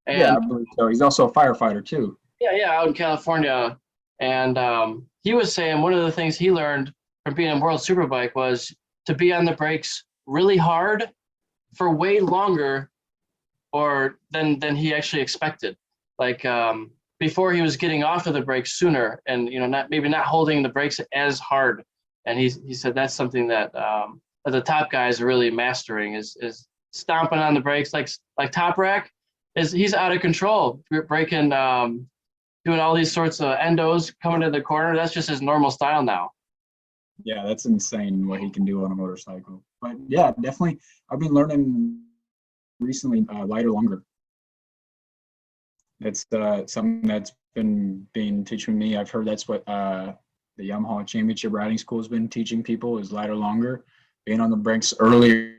And, yeah, I believe so. He's also a firefighter too. Yeah, out in California. And he was saying one of the things he learned from being in World Superbike was to be on the brakes really hard for way longer or than he actually expected. Like before he was getting off of the brakes sooner and, you know, not holding the brakes as hard. And he said that's something that the top guys are really mastering is stomping on the brakes like Top Rack. He's out of control, braking, doing all these sorts of endos, coming to the corner. That's just his normal style now. Yeah, that's insane what he can do on a motorcycle. But yeah, definitely, I've been learning recently lighter, longer. That's something that's been teaching me. I've heard that's what the Yamaha Championship Riding School has been teaching people is lighter, longer, being on the brakes earlier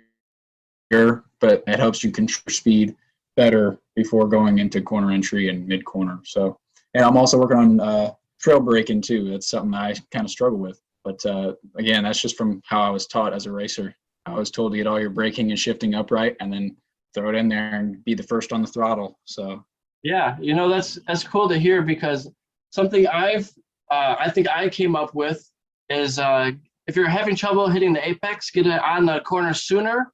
but it helps you control speed better before going into corner entry and mid corner. So, and I'm also working on trail braking too. That's something I kind of struggle with. But again, that's just from how I was taught as a racer. I was told to get all your braking and shifting upright and then throw it in there and be the first on the throttle. So yeah, that's cool to hear, because something I think I came up with is if you're having trouble hitting the apex, get it on the corner sooner,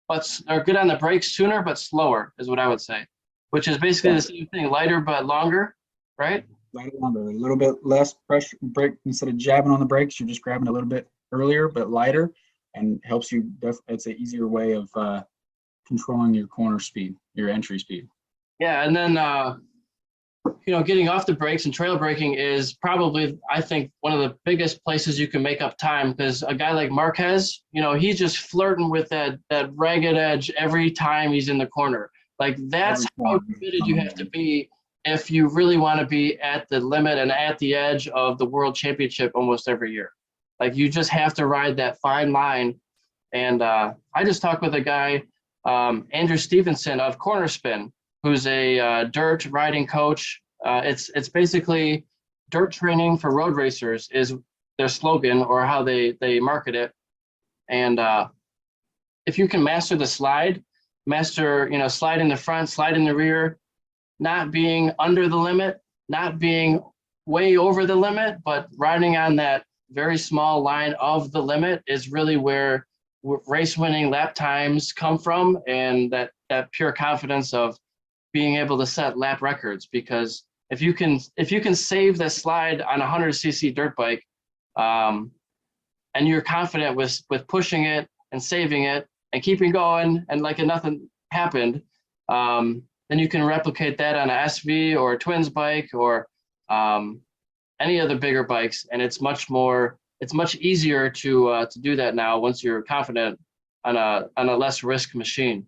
or get on the brakes sooner but slower is what I would say, which is basically the same thing, lighter but longer, right? Lighter, longer, a little bit less pressure brake. Instead of jabbing on the brakes, you're just grabbing a little bit earlier but lighter, and helps you. It's an easier way of controlling your corner speed, your entry speed. Yeah, and then getting off the brakes and trail braking is probably, I think, one of the biggest places you can make up time, because a guy like Marquez, he's just flirting with that ragged edge every time he's in the corner. Like, that's how committed you have to be if you really want to be at the limit and at the edge of the world championship almost every year. Like, you just have to ride that fine line. And I just talked with a guy, Andrew Stevenson of Corner Spin, who's a dirt riding coach. It's basically dirt training for road racers is their slogan, or how they market it. And if you can master the slide, slide in the front, slide in the rear, not being under the limit, not being way over the limit, but riding on that very small line of the limit is really where race winning lap times come from, and that pure confidence of being able to set lap records. Because if you can save the slide on a 100cc dirt bike, and you're confident with pushing it and saving it and keeping going and like nothing happened, then you can replicate that on a SV or a Twins bike or any of the bigger bikes, and it's much easier to do that now once you're confident on a less risk machine.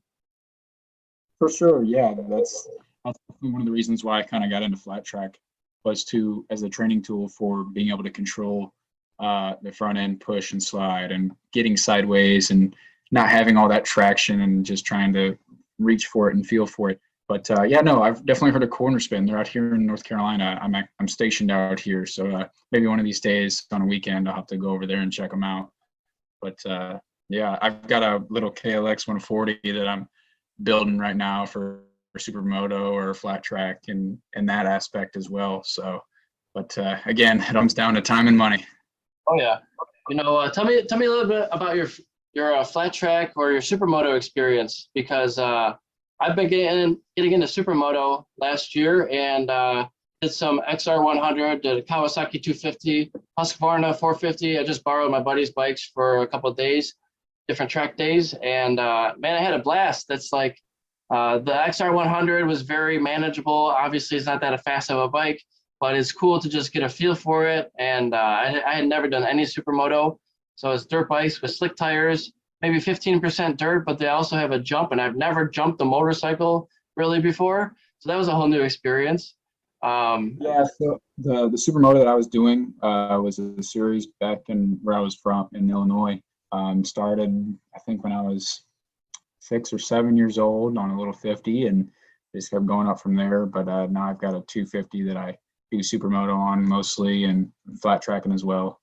For sure, yeah, that's one of the reasons why I kind of got into flat track, was as a training tool for being able to control the front end push and slide and getting sideways and not having all that traction and just trying to reach for it and feel for it. But I've definitely heard of Corner Spin. They're out here in North Carolina. I'm stationed out here, so maybe one of these days on a weekend I'll have to go over there and check them out. But I've got a little KLX 140 that I'm building right now for supermoto or flat track and that aspect as well. So, but again, it comes down to time and money. Oh yeah, tell me a little bit about your flat track or your supermoto experience, because I've been getting into supermoto last year and did some XR100, did a Kawasaki 250, Husqvarna 450. I just borrowed my buddy's bikes for a couple of days, different track days, and man, I had a blast. That's like the XR100 was very manageable. Obviously, it's not that fast of a bike, but it's cool to just get a feel for it. And I had never done any supermoto, so it's dirt bikes with slick tires, maybe 15% dirt, but they also have a jump, and I've never jumped a motorcycle really before, so that was a whole new experience. So the supermoto that I was doing was a series back in where I was from in Illinois. Started, I think, when I was 6 or 7 years old on a little 50, and just kept going up from there. But now I've got a 250 that I do supermoto on mostly, and flat tracking as well.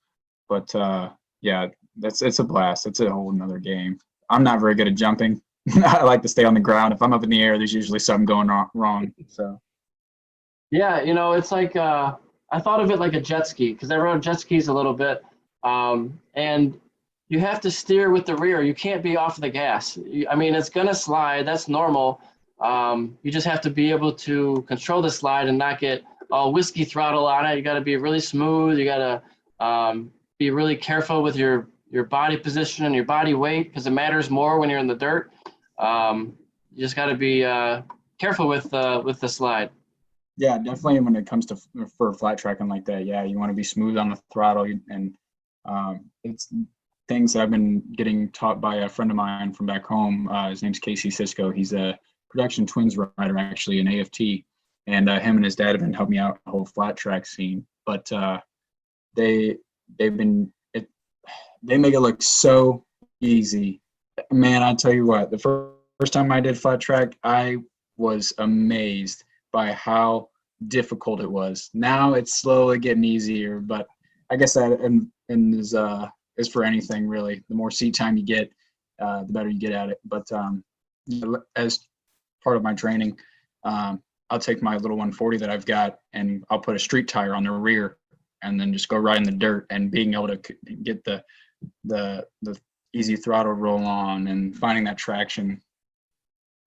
But it's a blast. It's a whole nother game. I'm not very good at jumping. I like to stay on the ground. If I'm up in the air, there's usually something going wrong. So yeah, it's like I thought of it like a jet ski, because I rode jet skis a little bit, and you have to steer with the rear. You can't be off the gas. It's gonna slide. That's normal. You just have to be able to control the slide and not get all whiskey throttle on it. You got to be really smooth. You got to be really careful with your body position and your body weight, because it matters more when you're in the dirt. You just got to be careful with the slide. Yeah, definitely when it comes to for flat tracking like that. Yeah, you want to be smooth on the throttle, and it's things that I've been getting taught by a friend of mine from back home. His name's Casey Cisco. He's a production twins rider, actually, in AFT, and him and his dad have been helping me out the whole flat track scene. But they make it look so easy Man, I'll tell you what, the first time I did flat track, I was amazed by how difficult it was. Now it's slowly getting easier, but I guess that and is for anything really. The more seat time you get, the better you get at it. But as part of my training, I'll take my little 140 that I've got and I'll put a street tire on the rear and then just go right in the dirt, and being able to get the easy throttle roll on and finding that traction.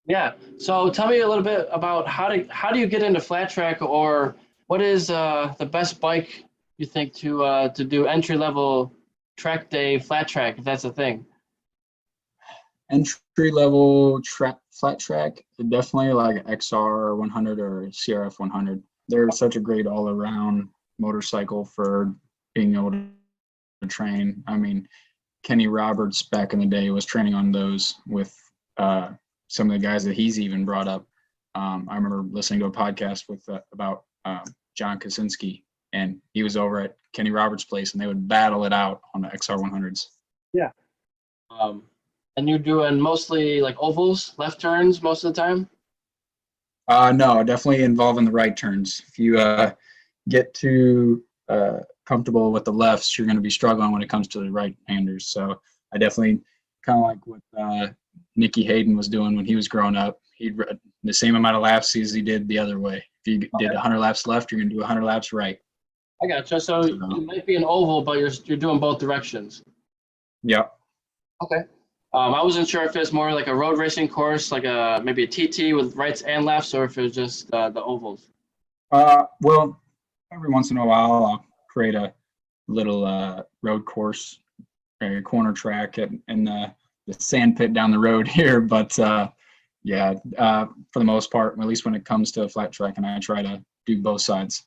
Yeah. So tell me a little bit about how do you get into flat track, or what is the best bike you think to do entry level track day flat track, if that's a thing? Entry level flat track, definitely like XR 100 or CRF 100. They're such a great all around motorcycle for being able to train. I mean, Kenny Roberts back in the day was training on those with some of the guys that he's even brought up. I remember listening to a podcast with about John Kaczynski, and he was over at Kenny Roberts' place, and they would battle it out on the XR 100s. Yeah. And you're doing mostly like ovals, left turns most of the time? No, definitely involving the right turns. If you get too comfortable with the lefts, you're going to be struggling when it comes to the right-handers. So I definitely kind of like what Nicky Hayden was doing when he was growing up. He'd run the same amount of laps as he did the other way. If you did 100 laps left, you're going to do 100 laps right. I gotcha. So you might be an oval, but you're doing both directions. Yeah. Okay. I wasn't sure if it's more like a road racing course, like maybe a TT with rights and lefts, or if it was just the ovals. Well, every once in a while, I'll create a little road course, a corner track in the sand pit down the road here. But for the most part, at least when it comes to flat track, and I try to do both sides.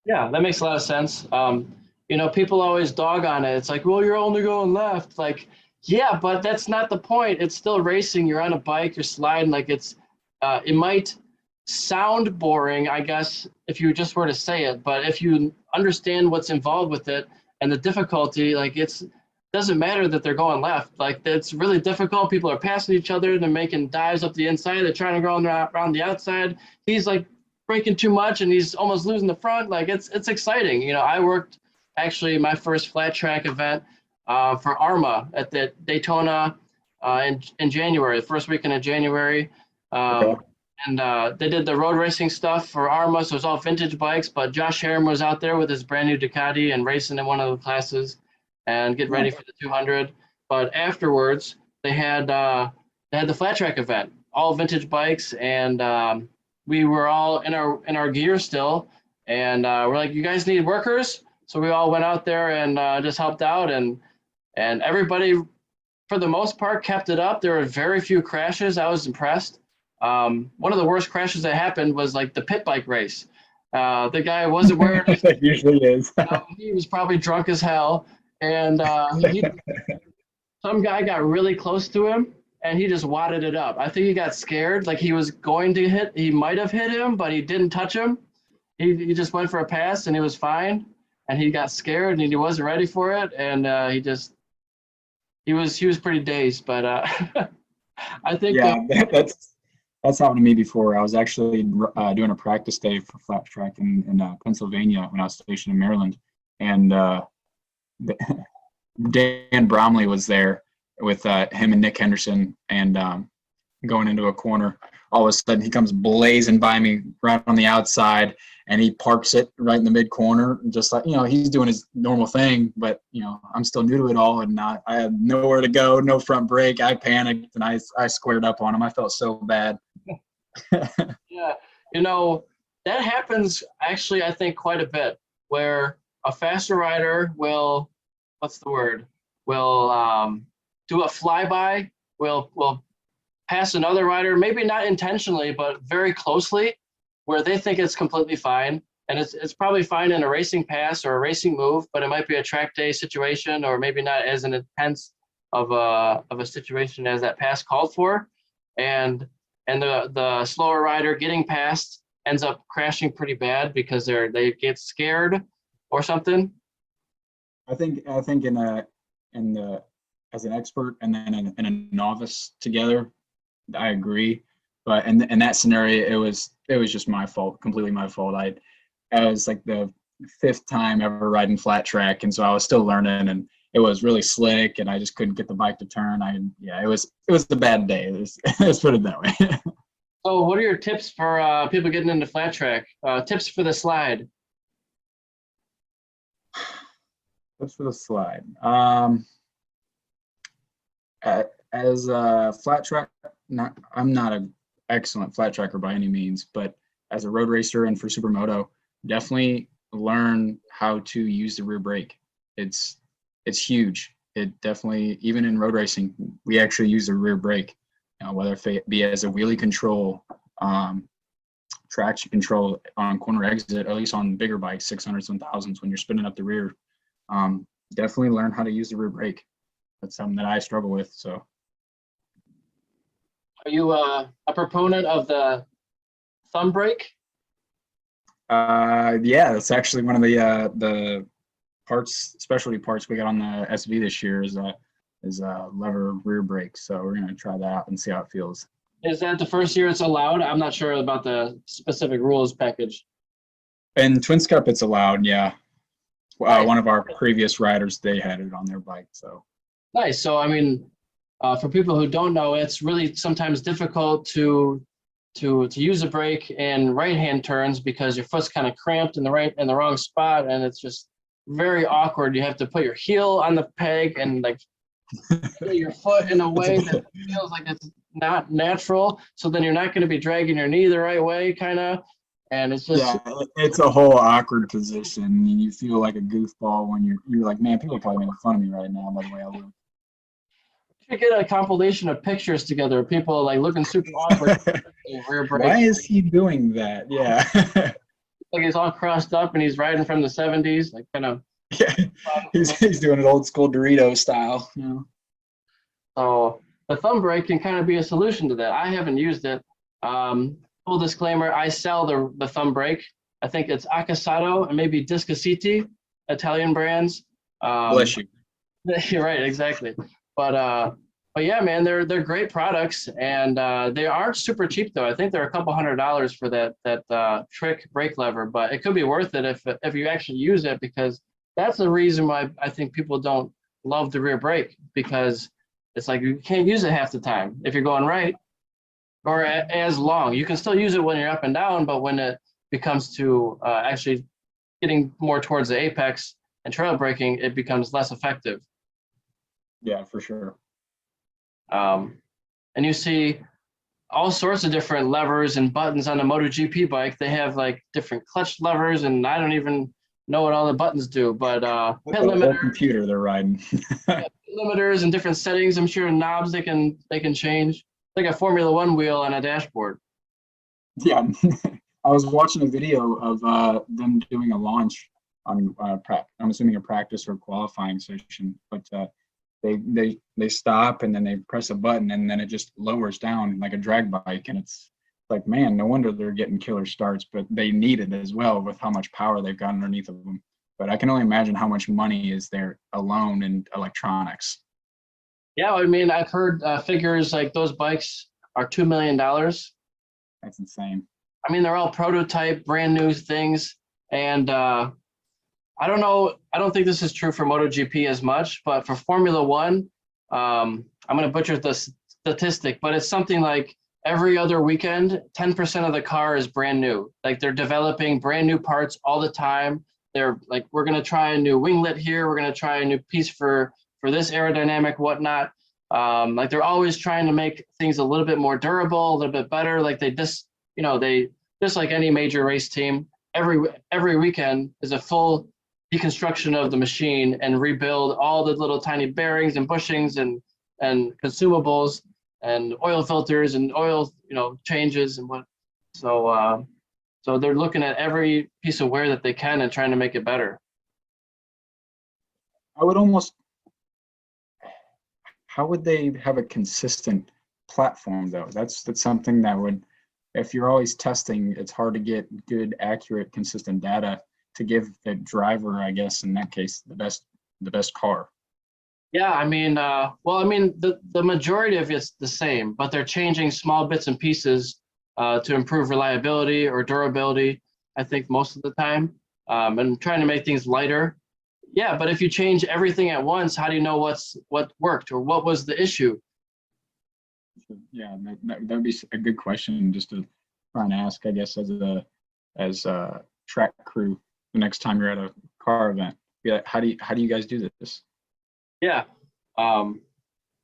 Yeah, that makes a lot of sense. People always dog on it. It's like, well, you're only going left. Like, yeah, but that's not the point. It's still racing. You're on a bike, you're sliding. Like it might sound boring, I guess, if you just were to say it. But if you understand what's involved with it and the difficulty, like doesn't matter that they're going left. Like it's really difficult. People are passing each other. They're making dives up the inside. They're trying to go around the outside. He's like braking too much and he's almost losing the front. Like it's exciting. I worked actually my first flat track event for ARMA at the Daytona in January, the first weekend of January. Okay. And they did the road racing stuff for ARMA, so it was all vintage bikes, but Josh Herrim was out there with his brand new Ducati and racing in one of the classes and getting ready for the 200. But afterwards, they had the flat track event, all vintage bikes, and we were all in our gear still, and we're like, you guys need workers? So we all went out there and just helped out, and everybody, for the most part, kept it up. There were very few crashes. I was impressed. One of the worst crashes that happened was like the pit bike race. The guy wasn't wearing. It usually is. He was probably drunk as hell, and some guy got really close to him, and he just wadded it up. I think he got scared, like he was going to hit. He might have hit him, but he didn't touch him. He just went for a pass, and he was fine. And he got scared, and he wasn't ready for it, and he was pretty dazed. But I think that's happened to me before. I was actually doing a practice day for flat track in Pennsylvania when I was stationed in Maryland, and Dan Bromley was there with him and Nick Henderson, and going into a corner, all of a sudden he comes blazing by me right on the outside, and he parks it right in the mid corner, just like, he's doing his normal thing, but I'm still new to it all, and I had nowhere to go, no front brake. I panicked, and I squared up on him. I felt so bad. Yeah, that happens actually, I think, quite a bit, where a faster rider will, do a flyby, will pass another rider, maybe not intentionally, but very closely, where they think it's completely fine. And it's probably fine in a racing pass or a racing move, but it might be a track day situation, or maybe not as an intense of a situation as that pass called for. And the slower rider getting past ends up crashing pretty bad because they get scared or something. I think in the as an expert and then and a novice together, I agree. But in that scenario, it was just my fault, completely my fault. I was like the fifth time ever riding flat track, and so I was still learning, and it was really slick, and I just couldn't get the bike to turn. It was a bad day. Let's put it that way. So what are your tips for people getting into flat track? Tips for the slide? Tips for the slide. As a flat track, I'm not an excellent flat tracker by any means, but as a road racer and for supermoto, definitely learn how to use the rear brake. It's huge. It definitely, even in road racing, we actually use the rear brake, whether it be as a wheelie control, traction control on corner exit, at least on bigger bikes, 600s and 1000s, when you're spinning up the rear. Definitely learn how to use the rear brake. That's something that I struggle with. So, are you a proponent of the thumb brake? yeah, that's actually one of the parts, specialty parts we got on the SV this year is a lever rear brake. So we're gonna try that out and see how it feels. Is that the first year it's allowed? I'm not sure about the specific rules package. In Twin Scup, it's allowed. Yeah, Nice. One of our previous riders, they had it on their bike. So Nice. So I mean, for people who don't know, it's really sometimes difficult to use a brake in right-hand turns because your foot's kind of cramped in the wrong spot, and it's just very awkward. You have to put your heel on the peg and like put your foot in a way that feels like it's not natural. So then you're not going to be dragging your knee the right way, kind of. And it's just it's a whole awkward position. You feel like a goofball when you're like, man, people are probably making fun of me right now by the way I look. You get a compilation of pictures together, people like looking super awkward. Rear brake. Why is he doing that? Yeah. Like he's all crossed up and he's riding from the 70s, like kind of. Yeah. He's doing it old school Dorito style. You know? So the thumb brake can kind of be a solution to that. I haven't used it. Full disclaimer, I sell the thumb brake. I think it's Accasato and maybe Discasiti, Italian brands. Bless you. You're right, exactly. But yeah, man, they're great products, and they aren't super cheap though. I think they're a couple $100 for that trick brake lever, but it could be worth it if you actually use it, because that's the reason why I think people don't love the rear brake, because it's like you can't use it half the time if you're going right, or as long. You can still use it when you're up and down, but when it becomes to actually getting more towards the apex and trail braking, it becomes less effective. Yeah, for sure. And you see all sorts of different levers and buttons on a MotoGP bike. They have like different clutch levers, and I don't even know what all the buttons do, but pit limiter, computer they're riding. Pit limiters and different settings. I'm sure knobs they can change. Like a Formula One wheel on a dashboard. Yeah, I was watching a video of them doing a launch on I'm assuming a practice or qualifying session, but they stop and then they press a button and then it just lowers down like a drag bike, and it's like, man, no wonder they're getting killer starts, but they need it as well with how much power they've got underneath of them. But I can only imagine how much money is there alone in electronics. Yeah, I mean, I've heard figures like those bikes are $2 million. That's insane. I mean, they're all prototype, brand new things, and I don't know. I don't think this is true for MotoGP as much, but for Formula One, I'm going to butcher the statistic, but it's something like every other weekend, 10% of the car is brand new. Like they're developing brand new parts all the time. They're like, we're going to try a new winglet here. We're going to try a new piece for this aerodynamic, whatnot. Like they're always trying to make things a little bit more durable, a little bit better. Like they just like any major race team, every weekend is a full deconstruction of the machine and rebuild all the little tiny bearings and bushings and consumables and oil filters and oil changes and what. So they're looking at every piece of wear that they can and trying to make it better. How would they have a consistent platform though? That's something that would, if you're always testing, it's hard to get good, accurate, consistent data to give the driver, I guess in that case, the best car. Yeah, I mean, the majority of it's the same, but they're changing small bits and pieces to improve reliability or durability, I think most of the time, and trying to make things lighter. Yeah, but if you change everything at once, how do you know what worked or what was the issue? Yeah, that'd be a good question just to try and ask, I guess, as a track crew the next time you're at a car event. Be like, how do you guys do this? Yeah, a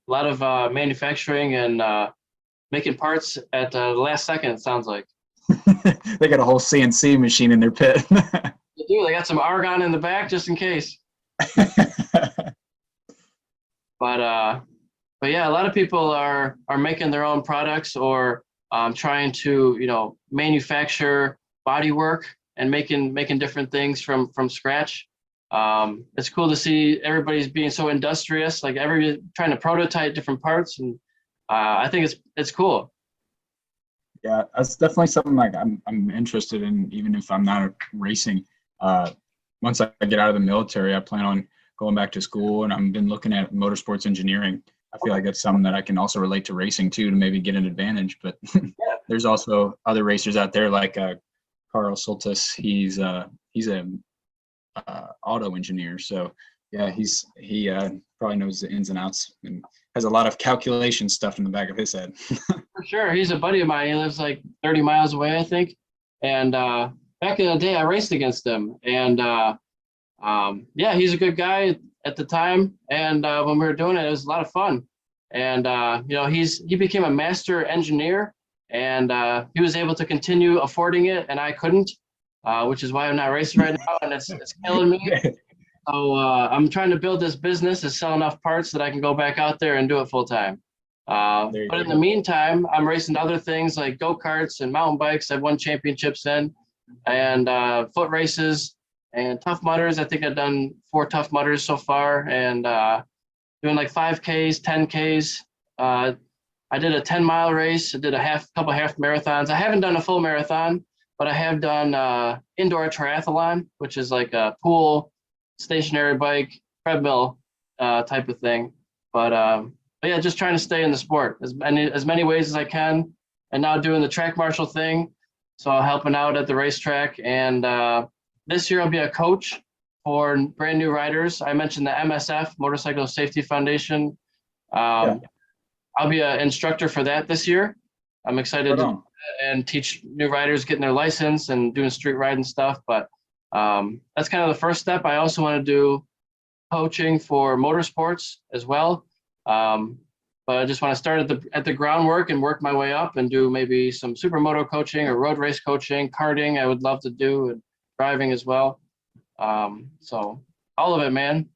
lot of manufacturing and making parts at the last second, it sounds like. They got a whole CNC machine in their pit. They do. They got some argon in the back just in case. But but yeah, a lot of people are making their own products or trying to manufacture body work and making different things from scratch. It's cool to see everybody's being so industrious, like every trying to prototype different parts, and I think it's cool. Yeah, that's definitely something like I'm interested in, even if I'm not racing. Once I get out of the military, I plan on going back to school, and I've been looking at motorsports engineering. I feel like that's something that I can also relate to racing too, to maybe get an advantage. But there's also other racers out there like Carl Soltis. He's a auto engineer, so yeah, he probably knows the ins and outs and has a lot of calculation stuff in the back of his head. For sure, he's a buddy of mine. He lives like 30 miles away, I think. And back in the day, I raced against him, and yeah, he's a good guy at the time. And when we were doing it, it was a lot of fun. And he became a master engineer, and he was able to continue affording it, and I couldn't, which is why I'm not racing right now, and it's killing me. So I'm trying to build this business to sell enough parts that I can go back out there and do it full time. But in the meantime, I'm racing other things like go-karts and mountain bikes. I've won championships in, and foot races and tough mudders. I think I've done 4 tough mudders so far, and doing like 5Ks, 10Ks. I did a 10-mile race. I did couple half marathons. I haven't done a full marathon, but I have done indoor triathlon, which is like a pool, stationary bike, treadmill type of thing. But yeah, just trying to stay in the sport as many ways as I can, and now doing the track marshal thing. So helping out at the racetrack, and this year I'll be a coach for brand new riders. I mentioned the MSF, Motorcycle Safety Foundation. Yeah. I'll be an instructor for that this year. I'm excited to and teach new riders getting their license and doing street riding stuff. But that's kind of the first step. I also want to do coaching for motorsports as well. But I just want to start at the groundwork and work my way up and do maybe some supermoto coaching or road race coaching, karting. I would love to do, and driving as well. So all of it, man.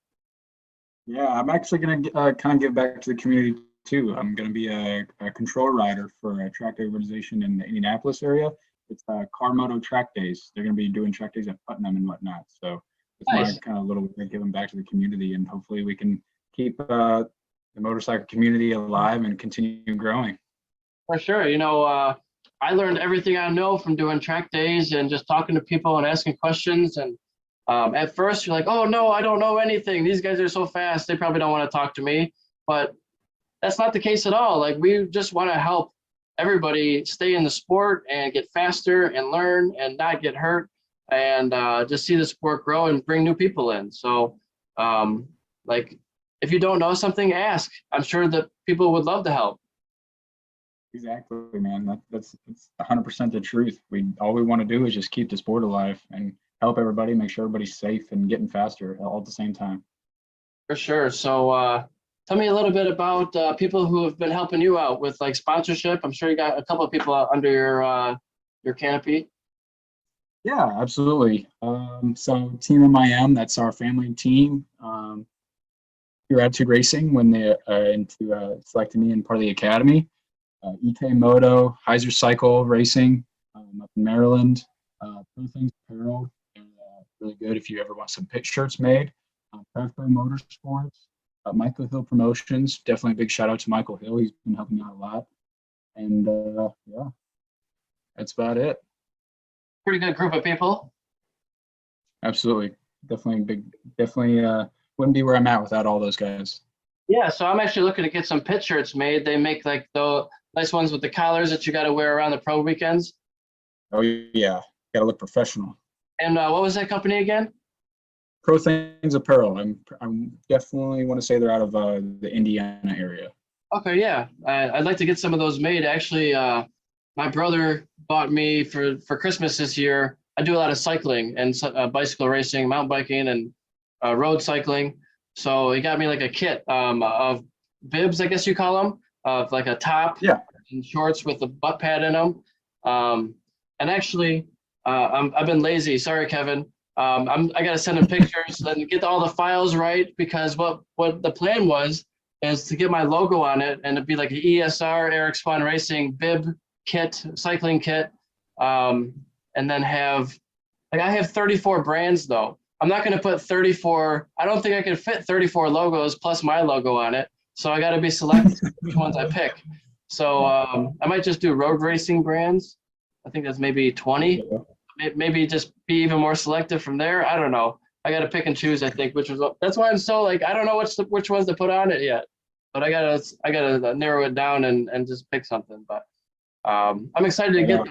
Yeah, I'm actually going to kind of give back to the community too. I'm going to be a control rider for a track day organization in the Indianapolis area. It's Car Moto Track Days. They're going to be doing track days at Putnam and whatnot. So it's Nice. my kind of little way of giving back to the community, and hopefully we can keep the motorcycle community alive and continue growing. For sure. I learned everything I know from doing track days and just talking to people and asking questions. And at first, you're like, oh, no, I don't know anything. These guys are so fast. They probably don't want to talk to me. But that's not the case at all. Like, we just want to help everybody stay in the sport and get faster and learn and not get hurt, and just see the sport grow and bring new people in. So, like, if you don't know something, ask. I'm sure that people would love to help. Exactly, man. That's 100% the truth. All we want to do is just keep the sport alive and help everybody, make sure everybody's safe and getting faster all at the same time. For sure. So tell me a little bit about people who have been helping you out with like sponsorship. I'm sure you got a couple of people under your canopy. Yeah, absolutely. So Team MIM, that's our family team. Your Attitude Racing, when they selected me and part of the academy. EK Moto, Heiser Cycle Racing up in Maryland. Pro Things Apparel, they're really good if you ever want some pit shirts made. Craftware Motorsports, Michael Hill Promotions, definitely a big shout out to Michael Hill. He's been helping me out a lot. And yeah, that's about it. Pretty good group of people. Absolutely. Definitely wouldn't be where I'm at without all those guys. Yeah, so I'm actually looking to get some pit shirts made. They make like the nice ones with the collars that you got to wear around the pro weekends. Oh yeah, gotta look professional. And what was that company again? Pro Things Apparel. I'm definitely want to say they're out of the Indiana area. Okay, yeah, I'd like to get some of those made. Actually, my brother bought me for Christmas this year. I do a lot of cycling and bicycle racing, mountain biking, and road cycling. So he got me like a kit of bibs, I guess you call them, of like a top Yeah. and shorts with a butt pad in them. And actually, I've been lazy. Sorry, Kevin. I got to send him pictures and get all the files right because what the plan was is to get my logo on it and it'd be like an ESR, Eric Swahn Racing bib kit, cycling kit, and then have like I have 34 brands though. I'm not going to put 34. I don't think I can fit 34 logos plus my logo on it. So I got to be selective which ones I pick. So I might just do road racing brands. I think that's maybe 20. Maybe just be even more selective from there. I don't know. I got to pick and choose. I think that's why I'm so like I don't know which ones to put on it yet. But I gotta narrow it down and just pick something. But I'm excited to get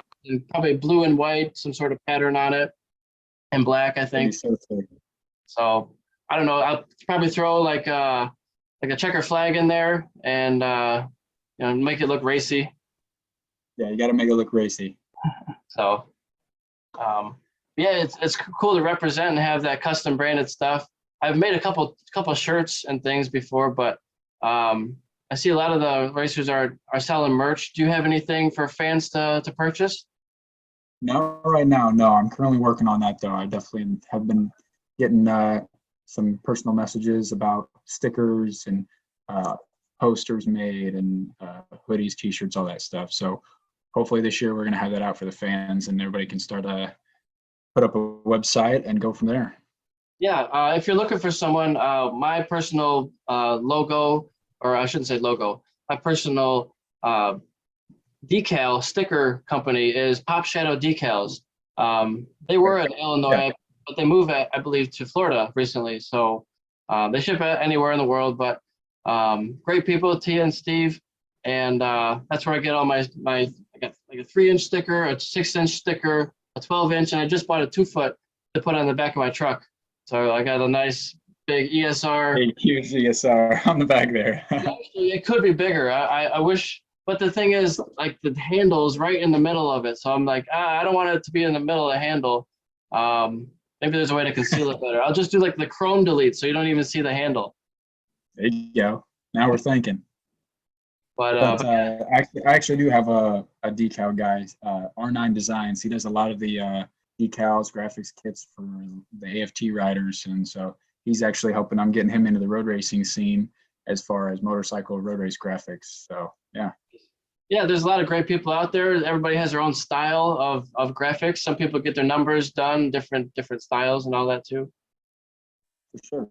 probably blue and white, some sort of pattern on it, and black. I think. So I don't know. I'll probably throw like a checker flag in there and make it look racy. Yeah, you got to make it look racy. So. Yeah, it's cool to represent and have that custom branded stuff. I've made a couple shirts and things before, but I see a lot of the racers are selling merch. Do you have anything for fans to purchase? No, right now, no. I'm currently working on that though. I definitely have been getting some personal messages about stickers and posters made and hoodies, t-shirts, all that stuff. So hopefully this year we're going to have that out for the fans and everybody can start put up a website and go from there. Yeah, if you're looking for someone, my personal logo, or I shouldn't say logo, my personal decal sticker company is Pop Shadow Decals. They were in Illinois, but they moved, I believe, to Florida recently. So they ship anywhere in the world, but great people, Tia and Steve. And that's where I get all I got like a 3-inch sticker, a 6-inch sticker, a 12-inch, and I just bought a 2-foot to put on the back of my truck. So I got a nice big ESR. A huge ESR on the back there. Actually, it could be bigger. I wish, but the thing is, like the handle's right in the middle of it. So I'm like, I don't want it to be in the middle of the handle. Maybe there's a way to conceal it better. I'll just do like the chrome delete so you don't even see the handle. There you go. Now we're thinking. But I actually do have a decal guy, R9 Designs. He does a lot of the decals, graphics kits for the AFT riders, and so he's actually helping. I'm getting him into the road racing scene as far as motorcycle road race graphics. So yeah. Yeah, there's a lot of great people out there. Everybody has their own style of graphics. Some people get their numbers done, different styles and all that too. For sure.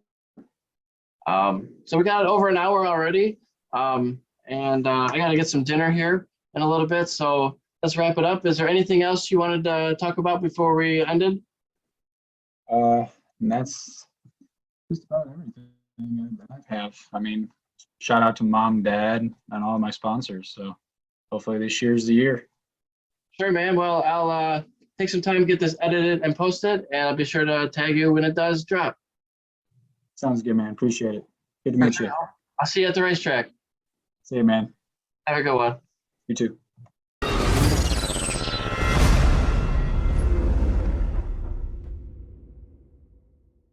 So we got over an hour already. And I got to get some dinner here in a little bit. So let's wrap it up. Is there anything else you wanted to talk about before we ended? And that's just about everything that I have. I mean, shout out to mom, dad, and all of my sponsors. So hopefully this year's the year. Sure, man. Well, I'll take some time to get this edited and posted, and I'll be sure to tag you when it does drop. Sounds good, man. Appreciate it. Good to meet you. I'll see you at the racetrack. See you, man. Have a good one. You too.